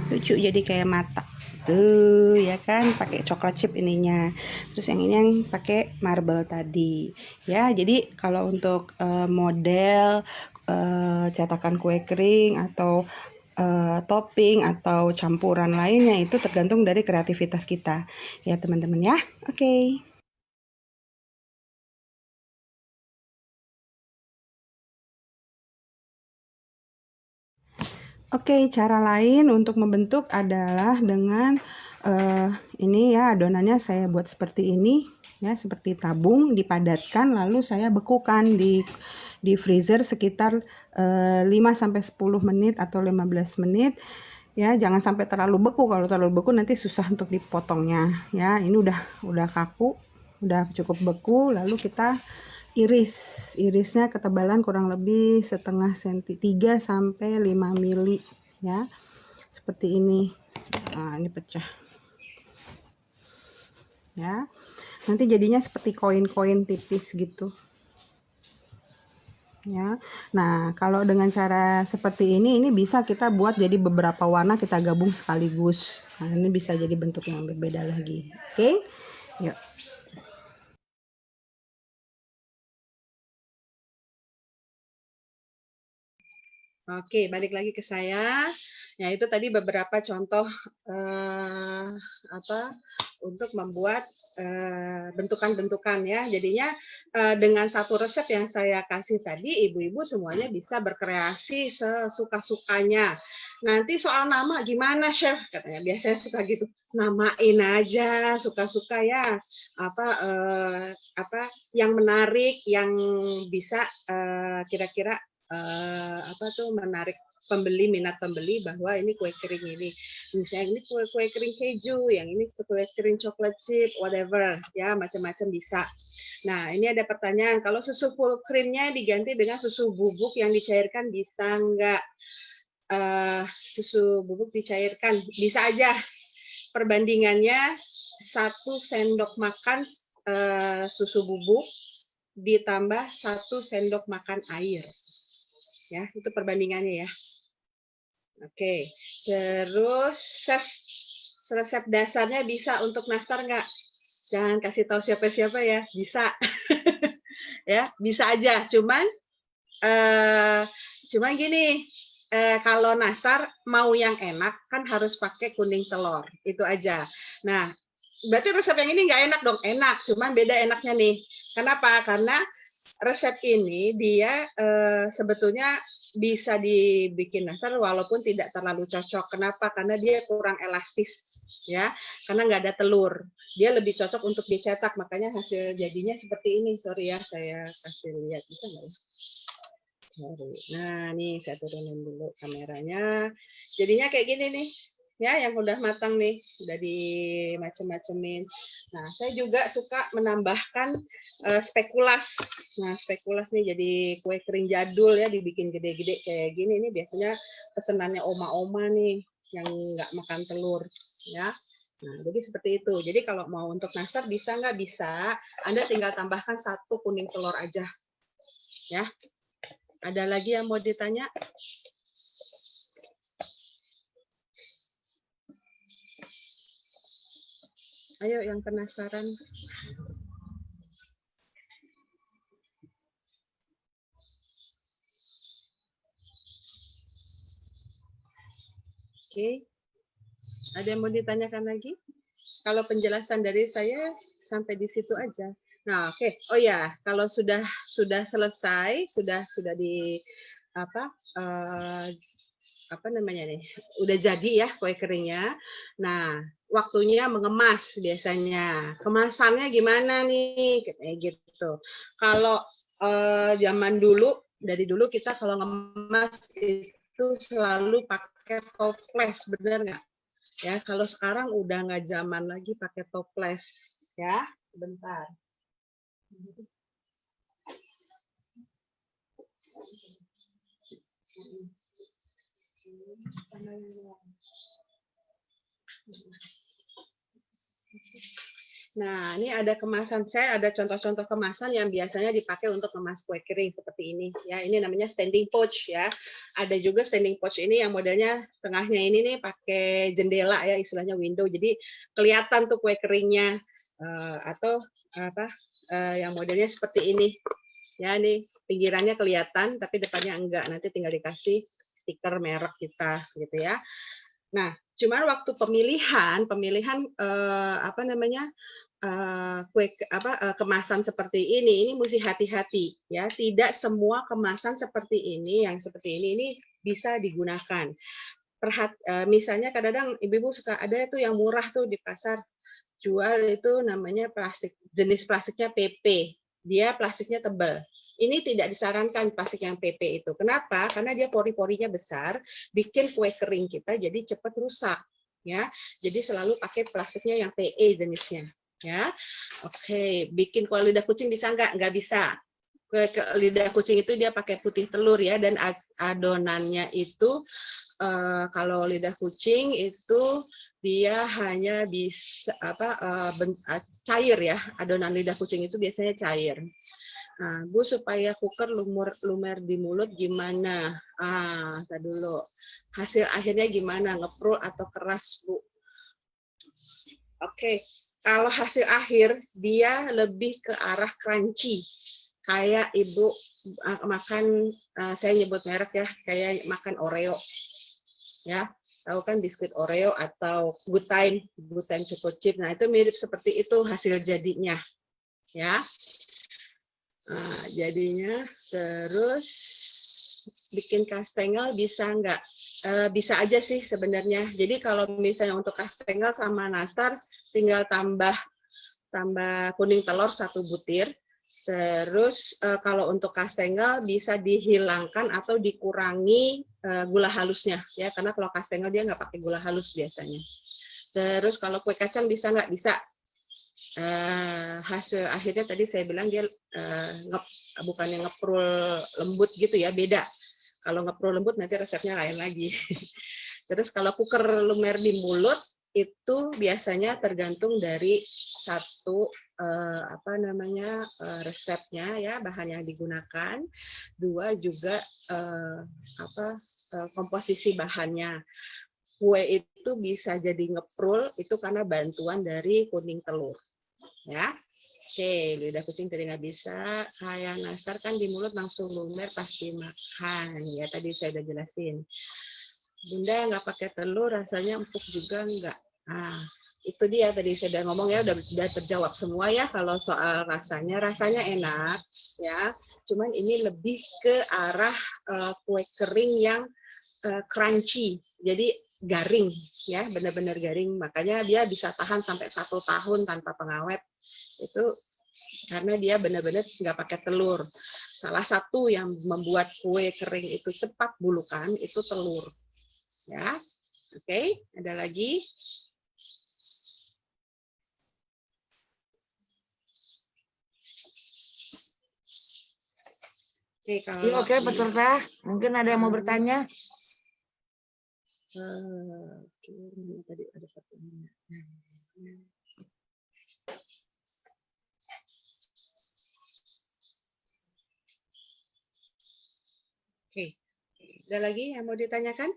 lucu jadi kayak mata tuh ya kan, pakai coklat chip ininya. Terus yang ini yang pakai marble tadi ya. Jadi kalau untuk model cetakan kue kering atau topping atau campuran lainnya itu tergantung dari kreativitas kita ya teman-teman ya. Oke. Oke, cara lain untuk membentuk adalah dengan ini ya, adonannya saya buat seperti ini ya, seperti tabung, dipadatkan lalu saya bekukan di freezer sekitar 5 sampai 10 menit atau 15 menit ya. Jangan sampai terlalu beku, kalau terlalu beku nanti susah untuk dipotongnya ya. Ini udah kaku, udah cukup beku, lalu kita irisnya ketebalan kurang lebih setengah senti, 3 sampai 5 mili ya, seperti ini. Nah, ini pecah ya, nanti jadinya seperti koin-koin tipis gitu ya. Nah, kalau dengan cara seperti ini bisa kita buat jadi beberapa warna kita gabung sekaligus. Nah, ini bisa jadi bentuk yang berbeda lagi. Oke? Yuk. Oke, balik lagi ke saya. Ya, itu tadi beberapa contoh untuk membuat bentukan-bentukan ya. Jadinya dengan satu resep yang saya kasih tadi, ibu-ibu semuanya bisa berkreasi sesuka-sukanya. Nanti soal nama gimana, Chef? Katanya biasanya suka gitu. Namain aja, suka-suka ya. Yang menarik, yang bisa kira-kira menarik minat pembeli bahwa ini kue kering ini. Misalnya ini kue kering keju, yang ini kue kering coklat chip, whatever, ya macam-macam bisa. Nah, ini ada pertanyaan, kalau susu full creamnya diganti dengan susu bubuk yang dicairkan bisa nggak? Susu bubuk dicairkan, bisa aja. Perbandingannya 1 sendok makan susu bubuk ditambah 1 sendok makan air. Ya, itu perbandingannya ya. Oke, terus resep dasarnya bisa untuk nastar nggak? Jangan kasih tahu siapa-siapa ya, bisa. Ya, bisa aja. Cuman gini, kalau nastar mau yang enak kan harus pakai kuning telur, itu aja. Nah, berarti resep yang ini nggak enak dong? Enak, cuman beda enaknya nih. Kenapa? Karena resep ini dia sebetulnya bisa dibikin nastar walaupun tidak terlalu cocok. Kenapa? Karena dia kurang elastis, ya. Karena nggak ada telur. Dia lebih cocok untuk dicetak. Makanya hasil jadinya seperti ini. Sorry ya, saya kasih lihat bisa nggak ya? Nah, nih saya turunin dulu kameranya. Jadinya kayak gini nih. Ya, yang udah matang nih, udah dimacem-macemin. Nah, saya juga suka menambahkan spekulas. Nah, spekulas nih jadi kue kering jadul ya, dibikin gede-gede kayak gini. Ini biasanya pesenannya oma-oma nih, yang nggak makan telur, ya. Nah, jadi seperti itu. Jadi kalau mau untuk nastar bisa nggak? Bisa. Anda tinggal tambahkan 1 kuning telur aja, ya. Ada lagi yang mau ditanya? Ayo yang penasaran. Oke. Ada yang mau ditanyakan lagi? Kalau penjelasan dari saya sampai di situ aja. Nah, oke. Oh ya, kalau sudah selesai, sudah di apa namanya nih? Udah jadi ya kue keringnya. Nah, waktunya mengemas biasanya. Kemasannya gimana nih? Kayak gitu. Kalau zaman dulu, dari dulu kita kalau ngemas itu selalu pakai toples, benar nggak? Ya, kalau sekarang udah nggak zaman lagi pakai toples, ya. Bentar. Nah, ini ada kemasan. Saya ada contoh-contoh kemasan yang biasanya dipakai untuk kemas kue kering seperti ini. Ya, ini namanya standing pouch ya. Ada juga standing pouch ini yang modelnya tengahnya ini nih pakai jendela ya, istilahnya window. Jadi kelihatan tuh kue keringnya. Atau yang modelnya seperti ini. Ya, nih pinggirannya kelihatan, tapi depannya enggak. Nanti tinggal dikasih stiker merek kita, gitu ya. Nah, cuman waktu pemilihan kemasan seperti ini mesti hati-hati ya. Tidak semua kemasan seperti ini bisa digunakan. Misalnya kadang-kadang ibu-ibu suka ada itu yang murah tuh di pasar jual itu namanya plastik, jenis plastiknya PP. Dia plastiknya tebal. Ini tidak disarankan plastik yang PP itu. Kenapa? Karena dia pori-porinya besar, bikin kue kering kita jadi cepat rusak. Ya, jadi selalu pakai plastiknya yang PE jenisnya. Ya, oke. Bikin kue lidah kucing bisa nggak? Nggak bisa. Kue lidah kucing itu dia pakai putih telur ya, dan adonannya itu kalau lidah kucing itu dia hanya bisa cair ya. Adonan lidah kucing itu biasanya cair. Nah, Bu, supaya cooker lumer di mulut gimana? Tadi dulu. Hasil akhirnya gimana? Ngeprul atau keras, Bu? Oke, kalau hasil akhir dia lebih ke arah crunchy. Kayak Ibu makan, saya nyebut merek ya, kayak makan Oreo. Ya, tahu kan biskuit Oreo atau Good Time Choco Chip. Nah, itu mirip seperti itu hasil jadinya. Ya. Nah, jadinya terus bikin kastengel bisa nggak? Bisa aja sih sebenarnya. Jadi kalau misalnya untuk kastengel sama nastar tinggal tambah kuning telur 1 butir. Terus kalau untuk kastengel bisa dihilangkan atau dikurangi gula halusnya ya, karena kalau kastengel dia nggak pakai gula halus biasanya. Terus kalau kue kacang bisa nggak? Bisa. Hasil akhirnya tadi saya bilang dia bukannya ngeprul lembut gitu ya, beda. Kalau ngeprul lembut nanti resepnya lain lagi. Terus kalau cooker lumer di mulut itu biasanya tergantung dari satu resepnya ya, bahan yang digunakan, 2 juga komposisi bahannya. Kue itu bisa jadi ngeprul itu karena bantuan dari kuning telur. Ya, oke, lidah kucing tadi nggak bisa. Kayak nastar kan di mulut langsung lumer pasti makan. Ya tadi saya udah jelasin. Bunda nggak pakai telur, rasanya empuk juga nggak. Nah, itu dia tadi saya udah ngomong ya, udah terjawab semua ya. Kalau soal rasanya enak ya. Cuman ini lebih ke arah kue kering yang crunchy. Jadi garing ya, benar-benar garing. Makanya dia bisa tahan sampai 1 tahun tanpa pengawet. Itu karena dia benar-benar nggak pakai telur. Salah satu yang membuat kue kering itu cepat bulukan itu telur. Ya, oke. Ada lagi? Oke, kalau Oke, peserta. Mungkin ada yang mau bertanya? Oke, mana tadi ada pertanyaan. Oke, ada lagi yang mau ditanyakan?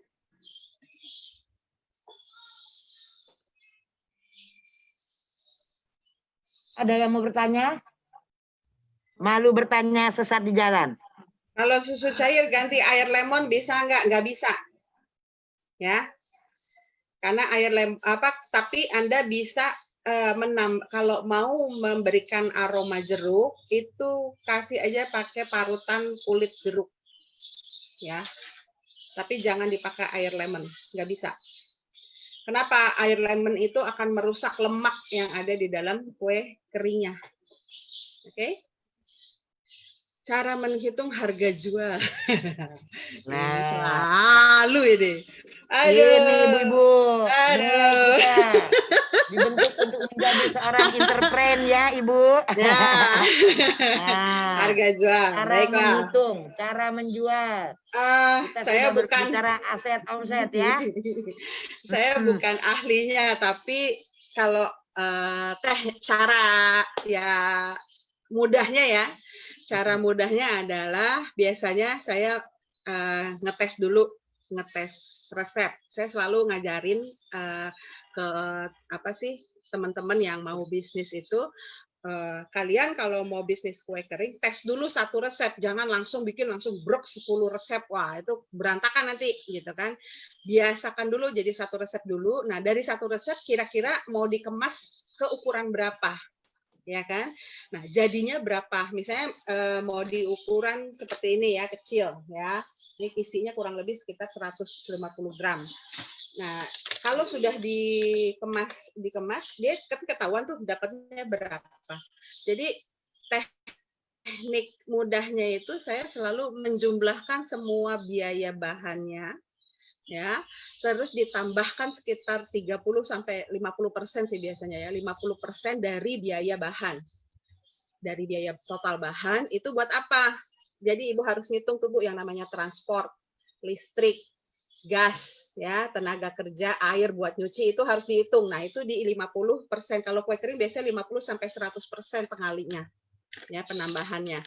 Ada yang mau bertanya? Malu bertanya sesat di jalan. Kalau susu cair ganti air lemon bisa nggak? Nggak bisa. Ya. Karena air lemon tapi Anda bisa kalau mau memberikan aroma jeruk itu kasih aja pakai parutan kulit jeruk. Ya. Tapi jangan dipakai air lemon, nggak bisa. Kenapa? Air lemon itu akan merusak lemak yang ada di dalam kue keringnya. Oke? Cara menghitung harga jual. Nah, selalu ini. Aduh. Ini ibu-ibu. Aduh. Kita dibentuk untuk menjadi seorang entrepreneur ya, Ibu. Ya. Harga jual. Cara Baiklah. menghitung, cara menjual. Kita Saya sudah bukan berbicara aset omset ya. Saya bukan ahlinya, tapi kalau cara ya mudahnya ya. Cara mudahnya adalah biasanya saya ngetes resep. Saya selalu ngajarin ke teman-teman yang mau bisnis itu, kalian kalau mau bisnis kue kering, tes dulu 1 resep, jangan langsung bikin langsung brok 10 resep, wah itu berantakan nanti gitu kan. Biasakan dulu jadi 1 resep dulu. Nah dari 1 resep kira-kira mau dikemas ke ukuran berapa, ya kan? Nah jadinya berapa? Misalnya mau di ukuran seperti ini ya, kecil ya. Ini isinya kurang lebih sekitar 150 gram. Nah, kalau sudah dikemas, dia ketahuan tuh dapatnya berapa. Jadi teknik mudahnya itu saya selalu menjumlahkan semua biaya bahannya, ya, terus ditambahkan sekitar 30 sampai 50% sih biasanya ya, 50% dari biaya bahan. Dari biaya total bahan itu buat apa? Jadi Ibu harus ngitung tuh Bu yang namanya transport, listrik, gas, ya, tenaga kerja, air buat nyuci itu harus dihitung. Nah, itu di 50%. Kalau kue kering biasanya 50 sampai 100% pengalinya. Ya, penambahannya.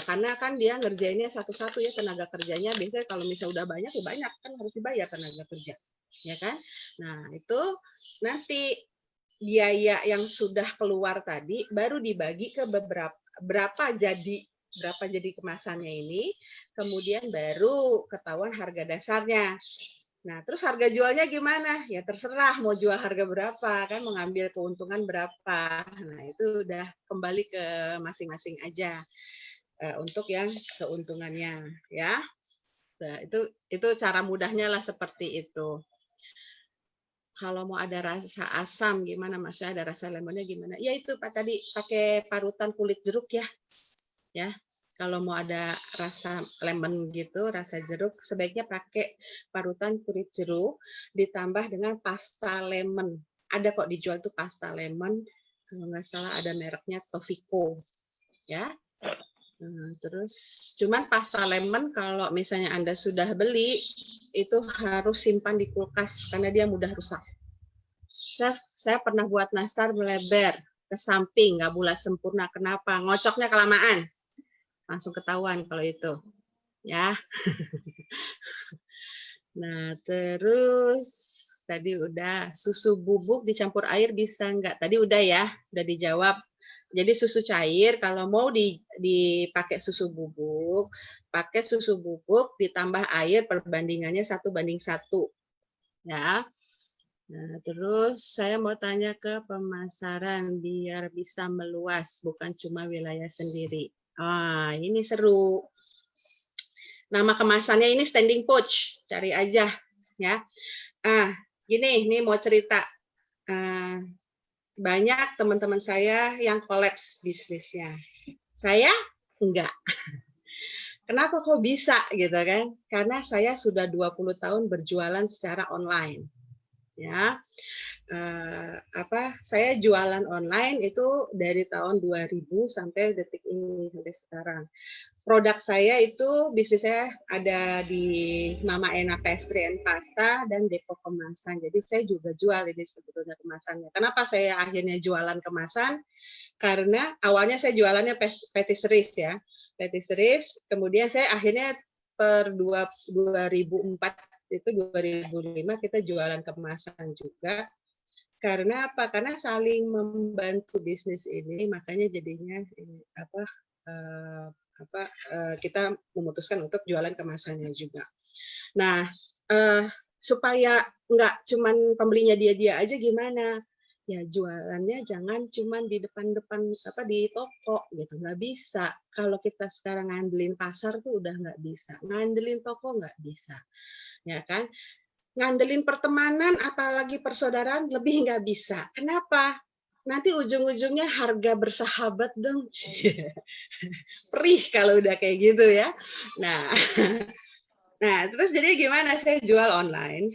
Karena kan dia ngerjainnya satu-satu ya, tenaga kerjanya biasanya kalau misalnya udah banyak ya banyak kan harus dibayar tenaga kerja, ya kan? Nah itu nanti biaya yang sudah keluar tadi baru dibagi ke berapa jadi kemasannya ini, kemudian baru ketahuan harga dasarnya. Nah, terus harga jualnya gimana? Ya terserah mau jual harga berapa, kan mengambil keuntungan berapa. Nah, itu udah kembali ke masing-masing aja untuk yang keuntungannya, ya. Nah, itu cara mudahnya lah seperti itu. Kalau mau ada rasa asam gimana, Maksudnya ada rasa lemonnya gimana? Ya itu Pak tadi pakai parutan kulit jeruk ya. Ya. Kalau mau ada rasa lemon gitu, rasa jeruk, sebaiknya pakai parutan kulit jeruk ditambah dengan pasta lemon. Ada kok dijual tuh pasta lemon, kalau nggak salah ada mereknya Tofico, ya. Terus cuman pasta lemon kalau misalnya Anda sudah beli, itu harus simpan di kulkas karena dia mudah rusak. Saya pernah buat nastar melebar ke samping, nggak bulat sempurna. Kenapa? Ngocoknya kelamaan. Langsung ketahuan kalau itu, ya. Nah, terus tadi udah susu bubuk dicampur air bisa nggak? Tadi udah ya, udah dijawab. Jadi susu cair kalau mau dipakai susu bubuk, pakai susu bubuk ditambah air perbandingannya 1:1, ya. Nah, terus saya mau tanya ke pemasaran biar bisa meluas, bukan cuma wilayah sendiri. Ini seru. Nama kemasannya ini standing pouch, cari aja ya. Gini, ini mau cerita. Banyak teman-teman saya yang kolaps bisnisnya. Saya enggak. Kenapa kok bisa gitu kan? Karena saya sudah 20 tahun berjualan secara online. Ya. Saya jualan online itu dari tahun 2000 sampai detik ini, sampai sekarang. Produk saya itu, bisnis saya ada di Mama Ena Pastry and Pasta dan Depo Kemasan. Jadi saya juga jual ini sebetulnya kemasannya. Kenapa saya akhirnya jualan kemasan? Karena awalnya saya jualannya patisseries ya. Patisseries, kemudian saya akhirnya per 2004 itu 2005 kita jualan kemasan juga. Karena apa? Karena saling membantu bisnis ini, makanya jadinya kita memutuskan untuk jualan kemasannya juga. Nah, supaya nggak cuman pembelinya dia aja gimana? Ya jualannya jangan cuman di depan-depan di toko gitu, nggak bisa. Kalau kita sekarang ngandelin pasar tuh udah nggak bisa, ngandelin toko nggak bisa, ya kan? Ngandelin pertemanan, apalagi persaudaraan, lebih nggak bisa. Kenapa? Nanti ujung-ujungnya harga bersahabat dong. Perih kalau udah kayak gitu ya. Nah, terus jadi gimana? Saya jual online.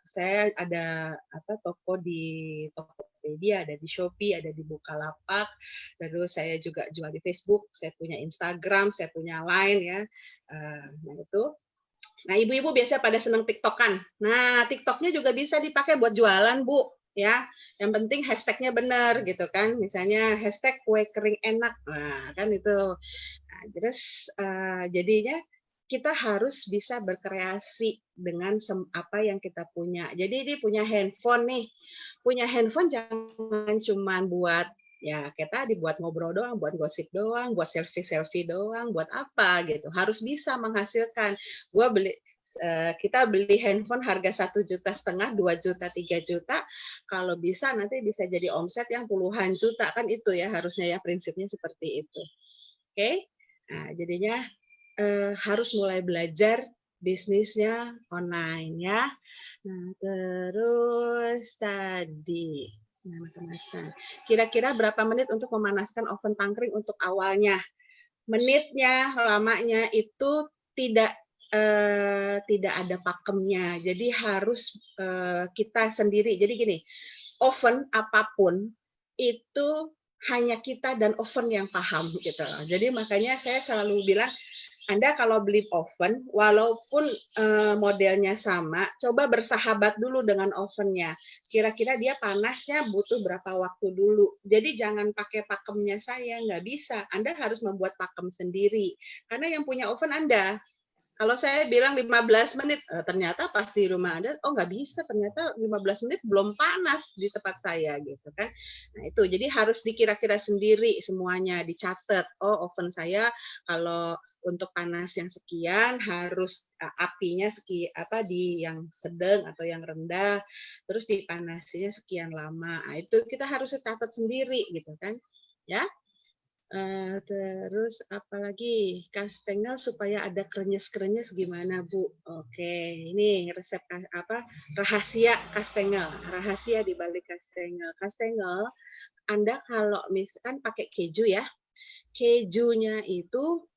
Saya ada toko di Tokopedia, ada di Shopee, ada di Bukalapak. Terus saya juga jual di Facebook. Saya punya Instagram, saya punya Line ya. Nah itu. Nah, ibu-ibu biasanya pada seneng TikTokan. Nah, TikToknya juga bisa dipakai buat jualan, Bu. Ya, yang penting hashtagnya benar gitu kan. Misalnya hashtag kue kering enak. Nah, kan itu. Nah, terus jadinya kita harus bisa berkreasi dengan apa yang kita punya. Jadi dia punya handphone nih. Punya handphone jangan cuma buat ya kayak tadi buat ngobrol doang, buat gosip doang, buat selfie doang, buat apa gitu. Harus bisa menghasilkan. Kita beli handphone harga 1,5 juta, 2 juta, 3 juta. Kalau bisa nanti bisa jadi omset yang puluhan juta kan itu ya harusnya ya prinsipnya seperti itu. Oke? Nah, jadinya harus mulai belajar bisnisnya online ya. Nah, terus tadi nama kemasan. Kira-kira berapa menit untuk memanaskan oven tangkring untuk awalnya? Menitnya, lamanya itu tidak ada pakemnya. Jadi harus kita sendiri. Jadi gini, oven apapun itu hanya kita dan oven yang paham gitu. Jadi makanya saya selalu bilang Anda kalau beli oven, walaupun modelnya sama, coba bersahabat dulu dengan ovennya. Kira-kira dia panasnya butuh berapa waktu dulu. Jadi jangan pakai pakemnya saya, nggak bisa. Anda harus membuat pakem sendiri. Karena yang punya oven Anda. Kalau saya bilang 15 menit, ternyata pas di rumah Anda, oh nggak bisa, ternyata 15 menit belum panas di tempat saya gitu kan. Nah itu, jadi harus dikira-kira sendiri semuanya, dicatat. Oh oven saya kalau untuk panas yang sekian harus apinya di yang sedang atau yang rendah, terus dipanasinya sekian lama. Nah, itu kita harus catat sendiri gitu kan, ya. Terus apalagi kastengel supaya ada krenyes-krenyes gimana Bu? Oke, ini resep rahasia kastengel, rahasia di balik kastengel. Kastengel, Anda kalau misalkan pakai keju ya, kejunya itu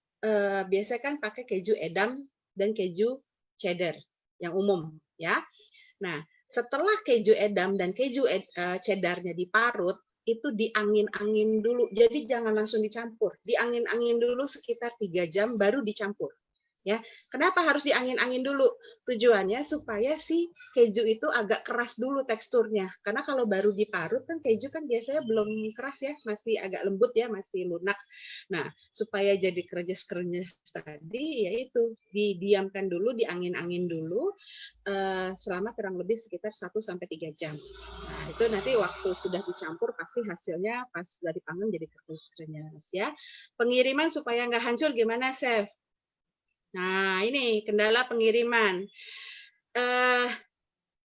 biasanya kan pakai keju edam dan keju cheddar yang umum ya. Nah, setelah keju edam dan keju cheddarnya diparut, itu diangin-angin dulu. Jadi jangan langsung dicampur. Diangin-angin dulu sekitar 3 jam baru dicampur. Ya, kenapa harus diangin-angin dulu? Tujuannya supaya si keju itu agak keras dulu teksturnya. Karena kalau baru diparut kan keju kan biasanya belum keras ya, masih agak lembut ya, masih lunak. Nah, supaya jadi krenyes-krenyes tadi yaitu didiamkan dulu, diangin-angin dulu selama kurang lebih sekitar 1 sampai 3 jam. Nah, itu nanti waktu sudah dicampur pasti hasilnya pas sudah dipanggang jadi krenyes-krenyes ya. Pengiriman supaya nggak hancur gimana, Chef? Nah, ini kendala pengiriman.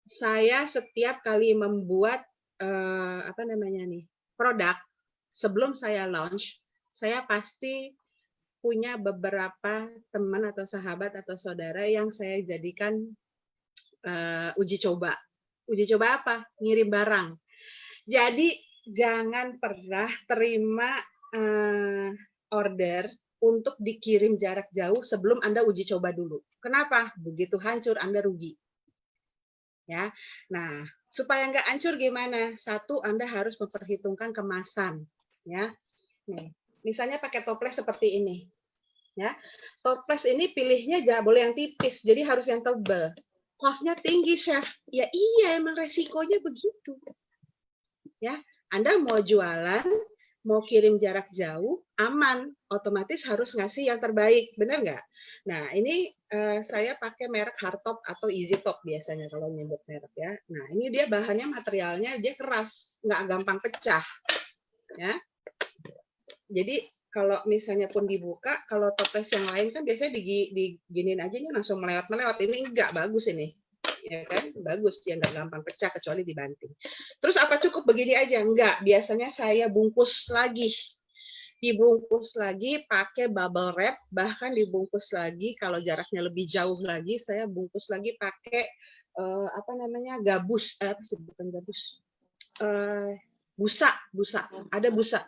Saya setiap kali membuat produk, sebelum saya launch, saya pasti punya beberapa teman atau sahabat atau saudara yang saya jadikan uji coba. Uji coba apa? Ngirim barang. Jadi jangan pernah terima order untuk dikirim jarak jauh sebelum Anda uji coba dulu. Kenapa? Begitu hancur Anda rugi. Ya. Nah, supaya nggak hancur gimana? Satu, Anda harus memperhitungkan kemasan. Ya. Nih, misalnya pakai toples seperti ini. Ya. Toples ini pilihnya jangan boleh yang tipis, jadi harus yang tebal. Cost-nya tinggi, Chef. Ya iya, emang resikonya begitu. Ya, Anda mau jualan, mau kirim jarak jauh, aman, otomatis harus ngasih yang terbaik, benar nggak? Nah, ini saya pakai merek Hardtop atau EasyTop biasanya kalau nyebut merek ya. Nah, ini dia bahannya, materialnya dia keras, nggak gampang pecah, ya. Jadi kalau misalnya pun dibuka, kalau toples yang lain kan biasanya diginin aja nih langsung melewat-melewat. Ini enggak bagus ini. Ya kan? Bagus, dia nggak gampang pecah kecuali dibanting. Terus apa cukup begini aja? Enggak, biasanya saya bungkus lagi. Dibungkus lagi pakai bubble wrap, bahkan dibungkus lagi kalau jaraknya lebih jauh lagi, saya bungkus lagi pakai gabus, bukan gabus. Busa. Ada busa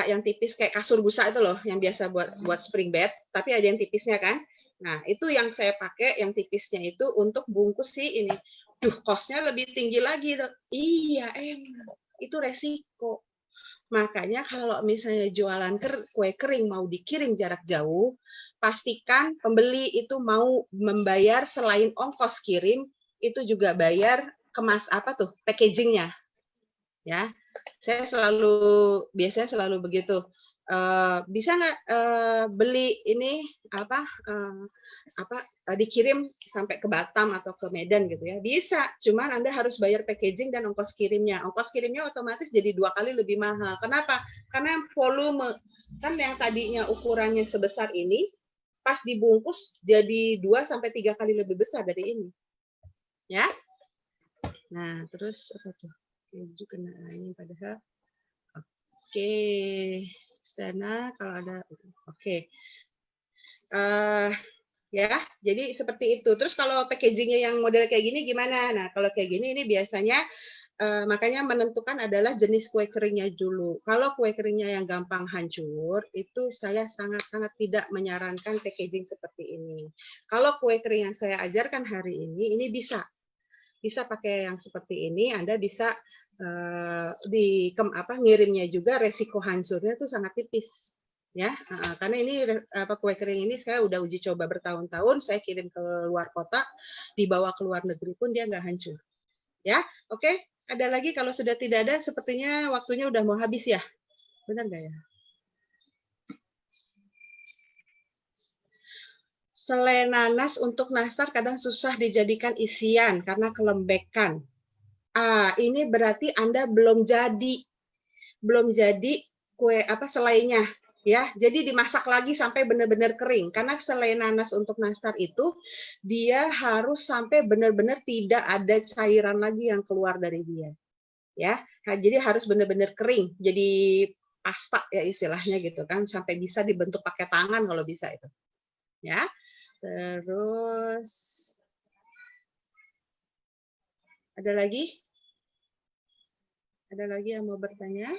yang tipis kayak kasur busa itu loh, yang biasa buat spring bed, tapi ada yang tipisnya kan. Nah, itu yang saya pakai, yang tipisnya itu untuk bungkus si ini. Cost-nya lebih tinggi lagi, dok. Iya, emang. Itu resiko. Makanya kalau misalnya jualan kue kering mau dikirim jarak jauh, pastikan pembeli itu mau membayar selain ongkos kirim, itu juga bayar packaging-nya. Ya. Saya biasanya selalu begitu. Bisa nggak beli ini dikirim sampai ke Batam atau ke Medan gitu ya? Bisa, cuman Anda harus bayar packaging dan ongkos kirimnya. Ongkos kirimnya otomatis jadi 2 kali lebih mahal. Kenapa? Karena volume kan yang tadinya ukurannya sebesar ini, pas dibungkus jadi 2 sampai 3 kali lebih besar dari ini. Ya. Nah, terus apa tuh? Keju kena angin padahal. Oke. Stana kalau ada oke. Ya, jadi seperti itu. Terus kalau packagingnya yang model kayak gini gimana? Nah, kalau kayak gini ini biasanya makanya menentukan adalah jenis kue keringnya dulu. Kalau kue keringnya yang gampang hancur, itu saya sangat-sangat tidak menyarankan packaging seperti ini. Kalau kue kering yang saya ajarkan hari ini bisa pakai yang seperti ini. Anda bisa ngirimnya juga resiko hancurnya tuh sangat tipis. ya. Karena ini kue kering ini saya udah uji coba bertahun-tahun, saya kirim ke luar kota, dibawa ke luar negeri pun dia nggak hancur. Ya, oke. Ada lagi? Kalau sudah tidak ada, sepertinya waktunya udah mau habis ya. Benar nggak ya? Selai nanas untuk nastar kadang susah dijadikan isian karena kelembekan. Ini berarti Anda belum jadi kue selainya, ya. Jadi dimasak lagi sampai benar-benar kering. Karena selai nanas untuk nastar itu dia harus sampai benar-benar tidak ada cairan lagi yang keluar dari dia, ya. Jadi harus benar-benar kering. Jadi pasta ya istilahnya gitu kan, sampai bisa dibentuk pakai tangan kalau bisa itu, ya. Terus ada lagi? Ada lagi yang mau bertanya?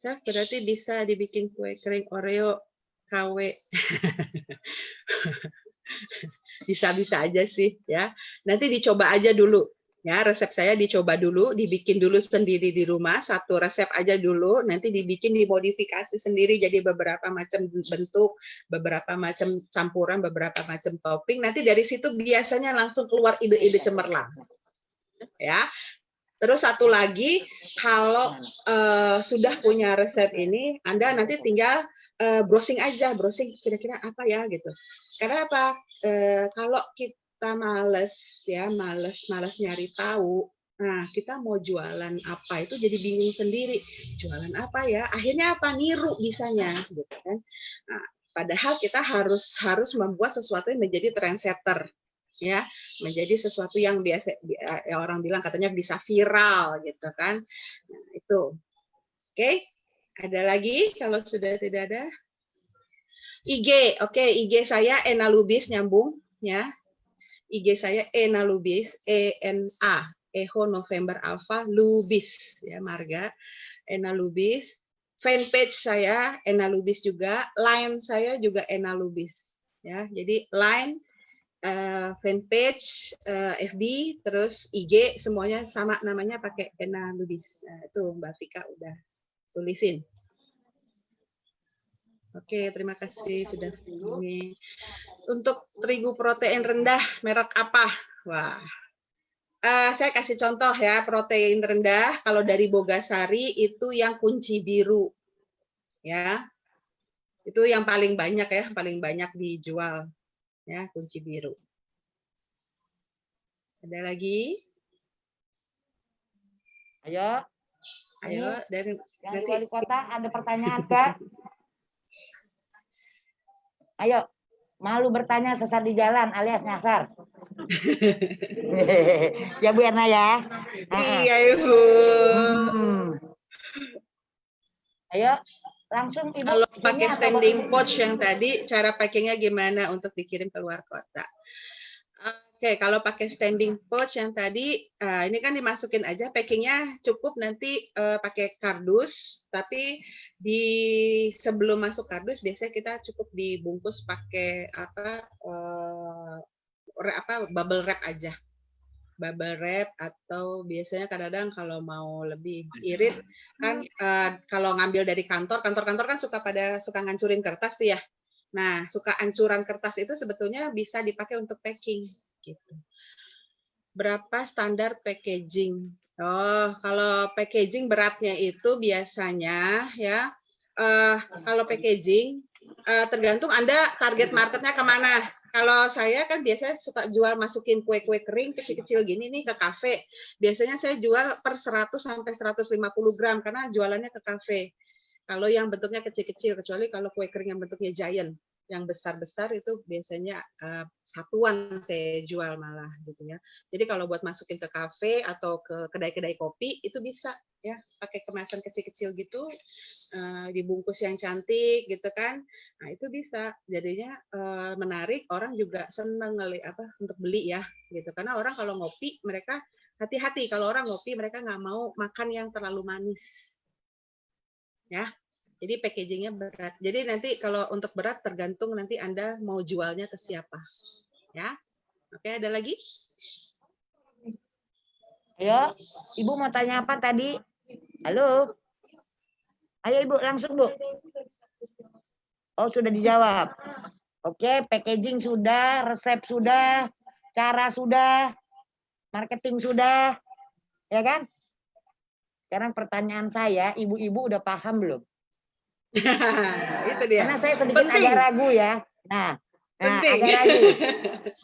Chef, berarti bisa dibikin kue kering Oreo KW. Bisa-bisa aja sih ya. Nanti dicoba aja dulu. Ya, resep saya dicoba dulu, dibikin dulu sendiri di rumah, satu resep aja dulu, nanti dibikin dimodifikasi sendiri jadi beberapa macam bentuk, beberapa macam campuran, beberapa macam topping. Nanti dari situ biasanya langsung keluar ide-ide cemerlang. Ya. Terus satu lagi, kalau sudah punya resep ini, Anda nanti tinggal browsing aja, browsing kira-kira apa ya gitu. Karena apa? Kalau kita males nyari tahu, nah kita mau jualan apa itu jadi bingung sendiri. Jualan apa ya? Akhirnya apa? Niru bisanya, gitu kan? Nah, padahal kita harus membuat sesuatu yang menjadi trendsetter. Ya, menjadi sesuatu yang biasa orang bilang katanya bisa viral gitu kan. Nah, itu. Oke. Ada lagi kalau sudah tidak ada? IG. Oke, IG saya Enalubis nyambung ya. IG saya Enalubis, ENA, Echo November Alpha Lubis ya, marga Enalubis. Fanpage saya Enalubis juga, line saya juga Enalubis ya. Jadi line, fanpage, FB, terus IG semuanya sama namanya pakai Enalubis. Itu Mbak Vika udah tulisin. Oke, terima kasih sudah ini. Untuk terigu protein rendah merek apa? Wah, saya kasih contoh ya, protein rendah kalau dari Bogasari itu yang kunci biru, ya. Itu yang paling banyak ya, paling banyak dijual. Ya, kunci biru. Ada lagi? Ayo. Dari Yang wali kota ada pertanyaan, Kak? Ayo, malu bertanya sesat di jalan alias nyasar. Ya Bu Erna ya. Iya Ibu. Ayo, langsung Ibu. Kalau pakai standing pouch yang tadi, cara packingnya gimana untuk dikirim ke luar kota? Oke, kalau pakai standing pouch yang tadi, ini kan dimasukin aja, packingnya cukup nanti pakai kardus, tapi sebelum masuk kardus biasanya kita cukup dibungkus pakai bubble wrap aja. Bubble wrap atau biasanya kadang-kadang kalau mau lebih irit kan kalau ngambil dari kantor kan suka ngancurin kertas tuh ya. Nah, suka ancuran kertas itu sebetulnya bisa dipakai untuk packing gitu. Berapa standar packaging? Oh, kalau packaging beratnya itu biasanya ya kalau packaging tergantung Anda target marketnya kemana. Kalau saya kan biasanya suka jual masukin kue-kue kering kecil-kecil gini nih ke kafe. Biasanya saya jual per 100 sampai 150 gram karena jualannya ke kafe. Kalau yang bentuknya kecil-kecil, kecuali kalau kue kering yang bentuknya giant, yang besar-besar itu biasanya satuan saya jual malah gitu ya. Jadi kalau buat masukin ke kafe atau ke kedai-kedai kopi itu bisa ya pakai kemasan kecil-kecil gitu, dibungkus yang cantik gitu kan. Nah itu bisa jadinya menarik, orang juga seneng untuk beli ya gitu. Karena orang kalau ngopi mereka hati-hati, kalau orang ngopi mereka nggak mau makan yang terlalu manis ya. Jadi packagingnya berat. Jadi nanti kalau untuk berat tergantung nanti Anda mau jualnya ke siapa. Ya. Oke, ada lagi? Ayo, Ibu mau tanya apa tadi? Halo? Ayo Ibu, langsung Bu. Oh, sudah dijawab. Oke, packaging sudah, resep sudah, cara sudah, marketing sudah, ya kan? Sekarang pertanyaan saya, ibu-ibu udah paham belum? Itu dia. Karena saya sedikit Penting. agak ragu ya. Nah, Penting. agak ragu.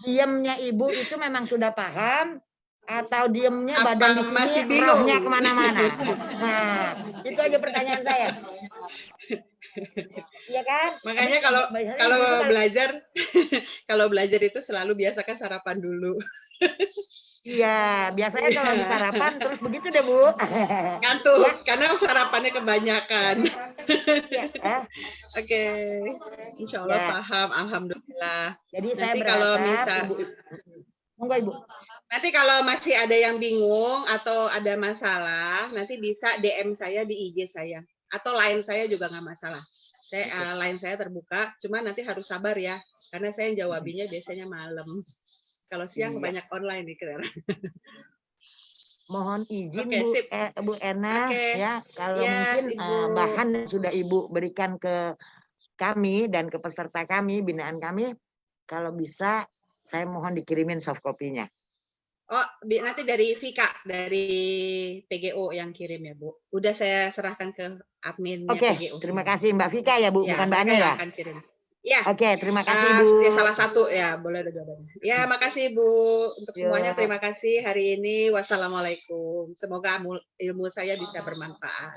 Diemnya ibu itu memang sudah paham, atau diemnya Apa badan di masih sini, bingung? rohnya kemana-mana. Nah, itu aja pertanyaan saya. Iya kan? Makanya Biasanya kalau ibu kan- belajar kalau belajar itu selalu biasakan sarapan dulu. Iya, biasanya kalau habis sarapan terus begitu deh Bu. Ngantuk Ya. karena sarapannya kebanyakan. Ya. Oke. Insya Allah Ya. paham, alhamdulillah. Jadi saya Nanti kalau berharap misal monggo Ibu. nanti kalau masih ada yang bingung atau ada masalah, nanti bisa DM saya di IG saya atau line saya juga nggak masalah. Saya line saya terbuka, cuma nanti harus sabar ya, karena saya yang jawabinya biasanya malam. Kalau siang Iya. banyak online nih sekarang. Mohon izin Oke, Bu, sip. Bu Ena Oke. ya, kalau Yes, mungkin Ibu. bahan yang sudah Ibu berikan ke kami dan ke peserta kami, binaan kami, kalau bisa saya mohon dikirimin soft copy-nya. Oh, nanti dari Vika, dari PGO yang kirim ya, Bu. Udah saya serahkan ke adminnya Oke, PGO. terima semua. kasih Mbak Vika ya Bu, Ya, bukan Mbak mereka Ane yang ya. akan kirim. Ya. Oke, terima kasih Bu. Ya, salah satu ya, boleh ada jawabannya. Ya, makasih Bu untuk Ya. semuanya. Terima kasih hari ini. Wassalamualaikum. Semoga ilmu saya bisa bermanfaat.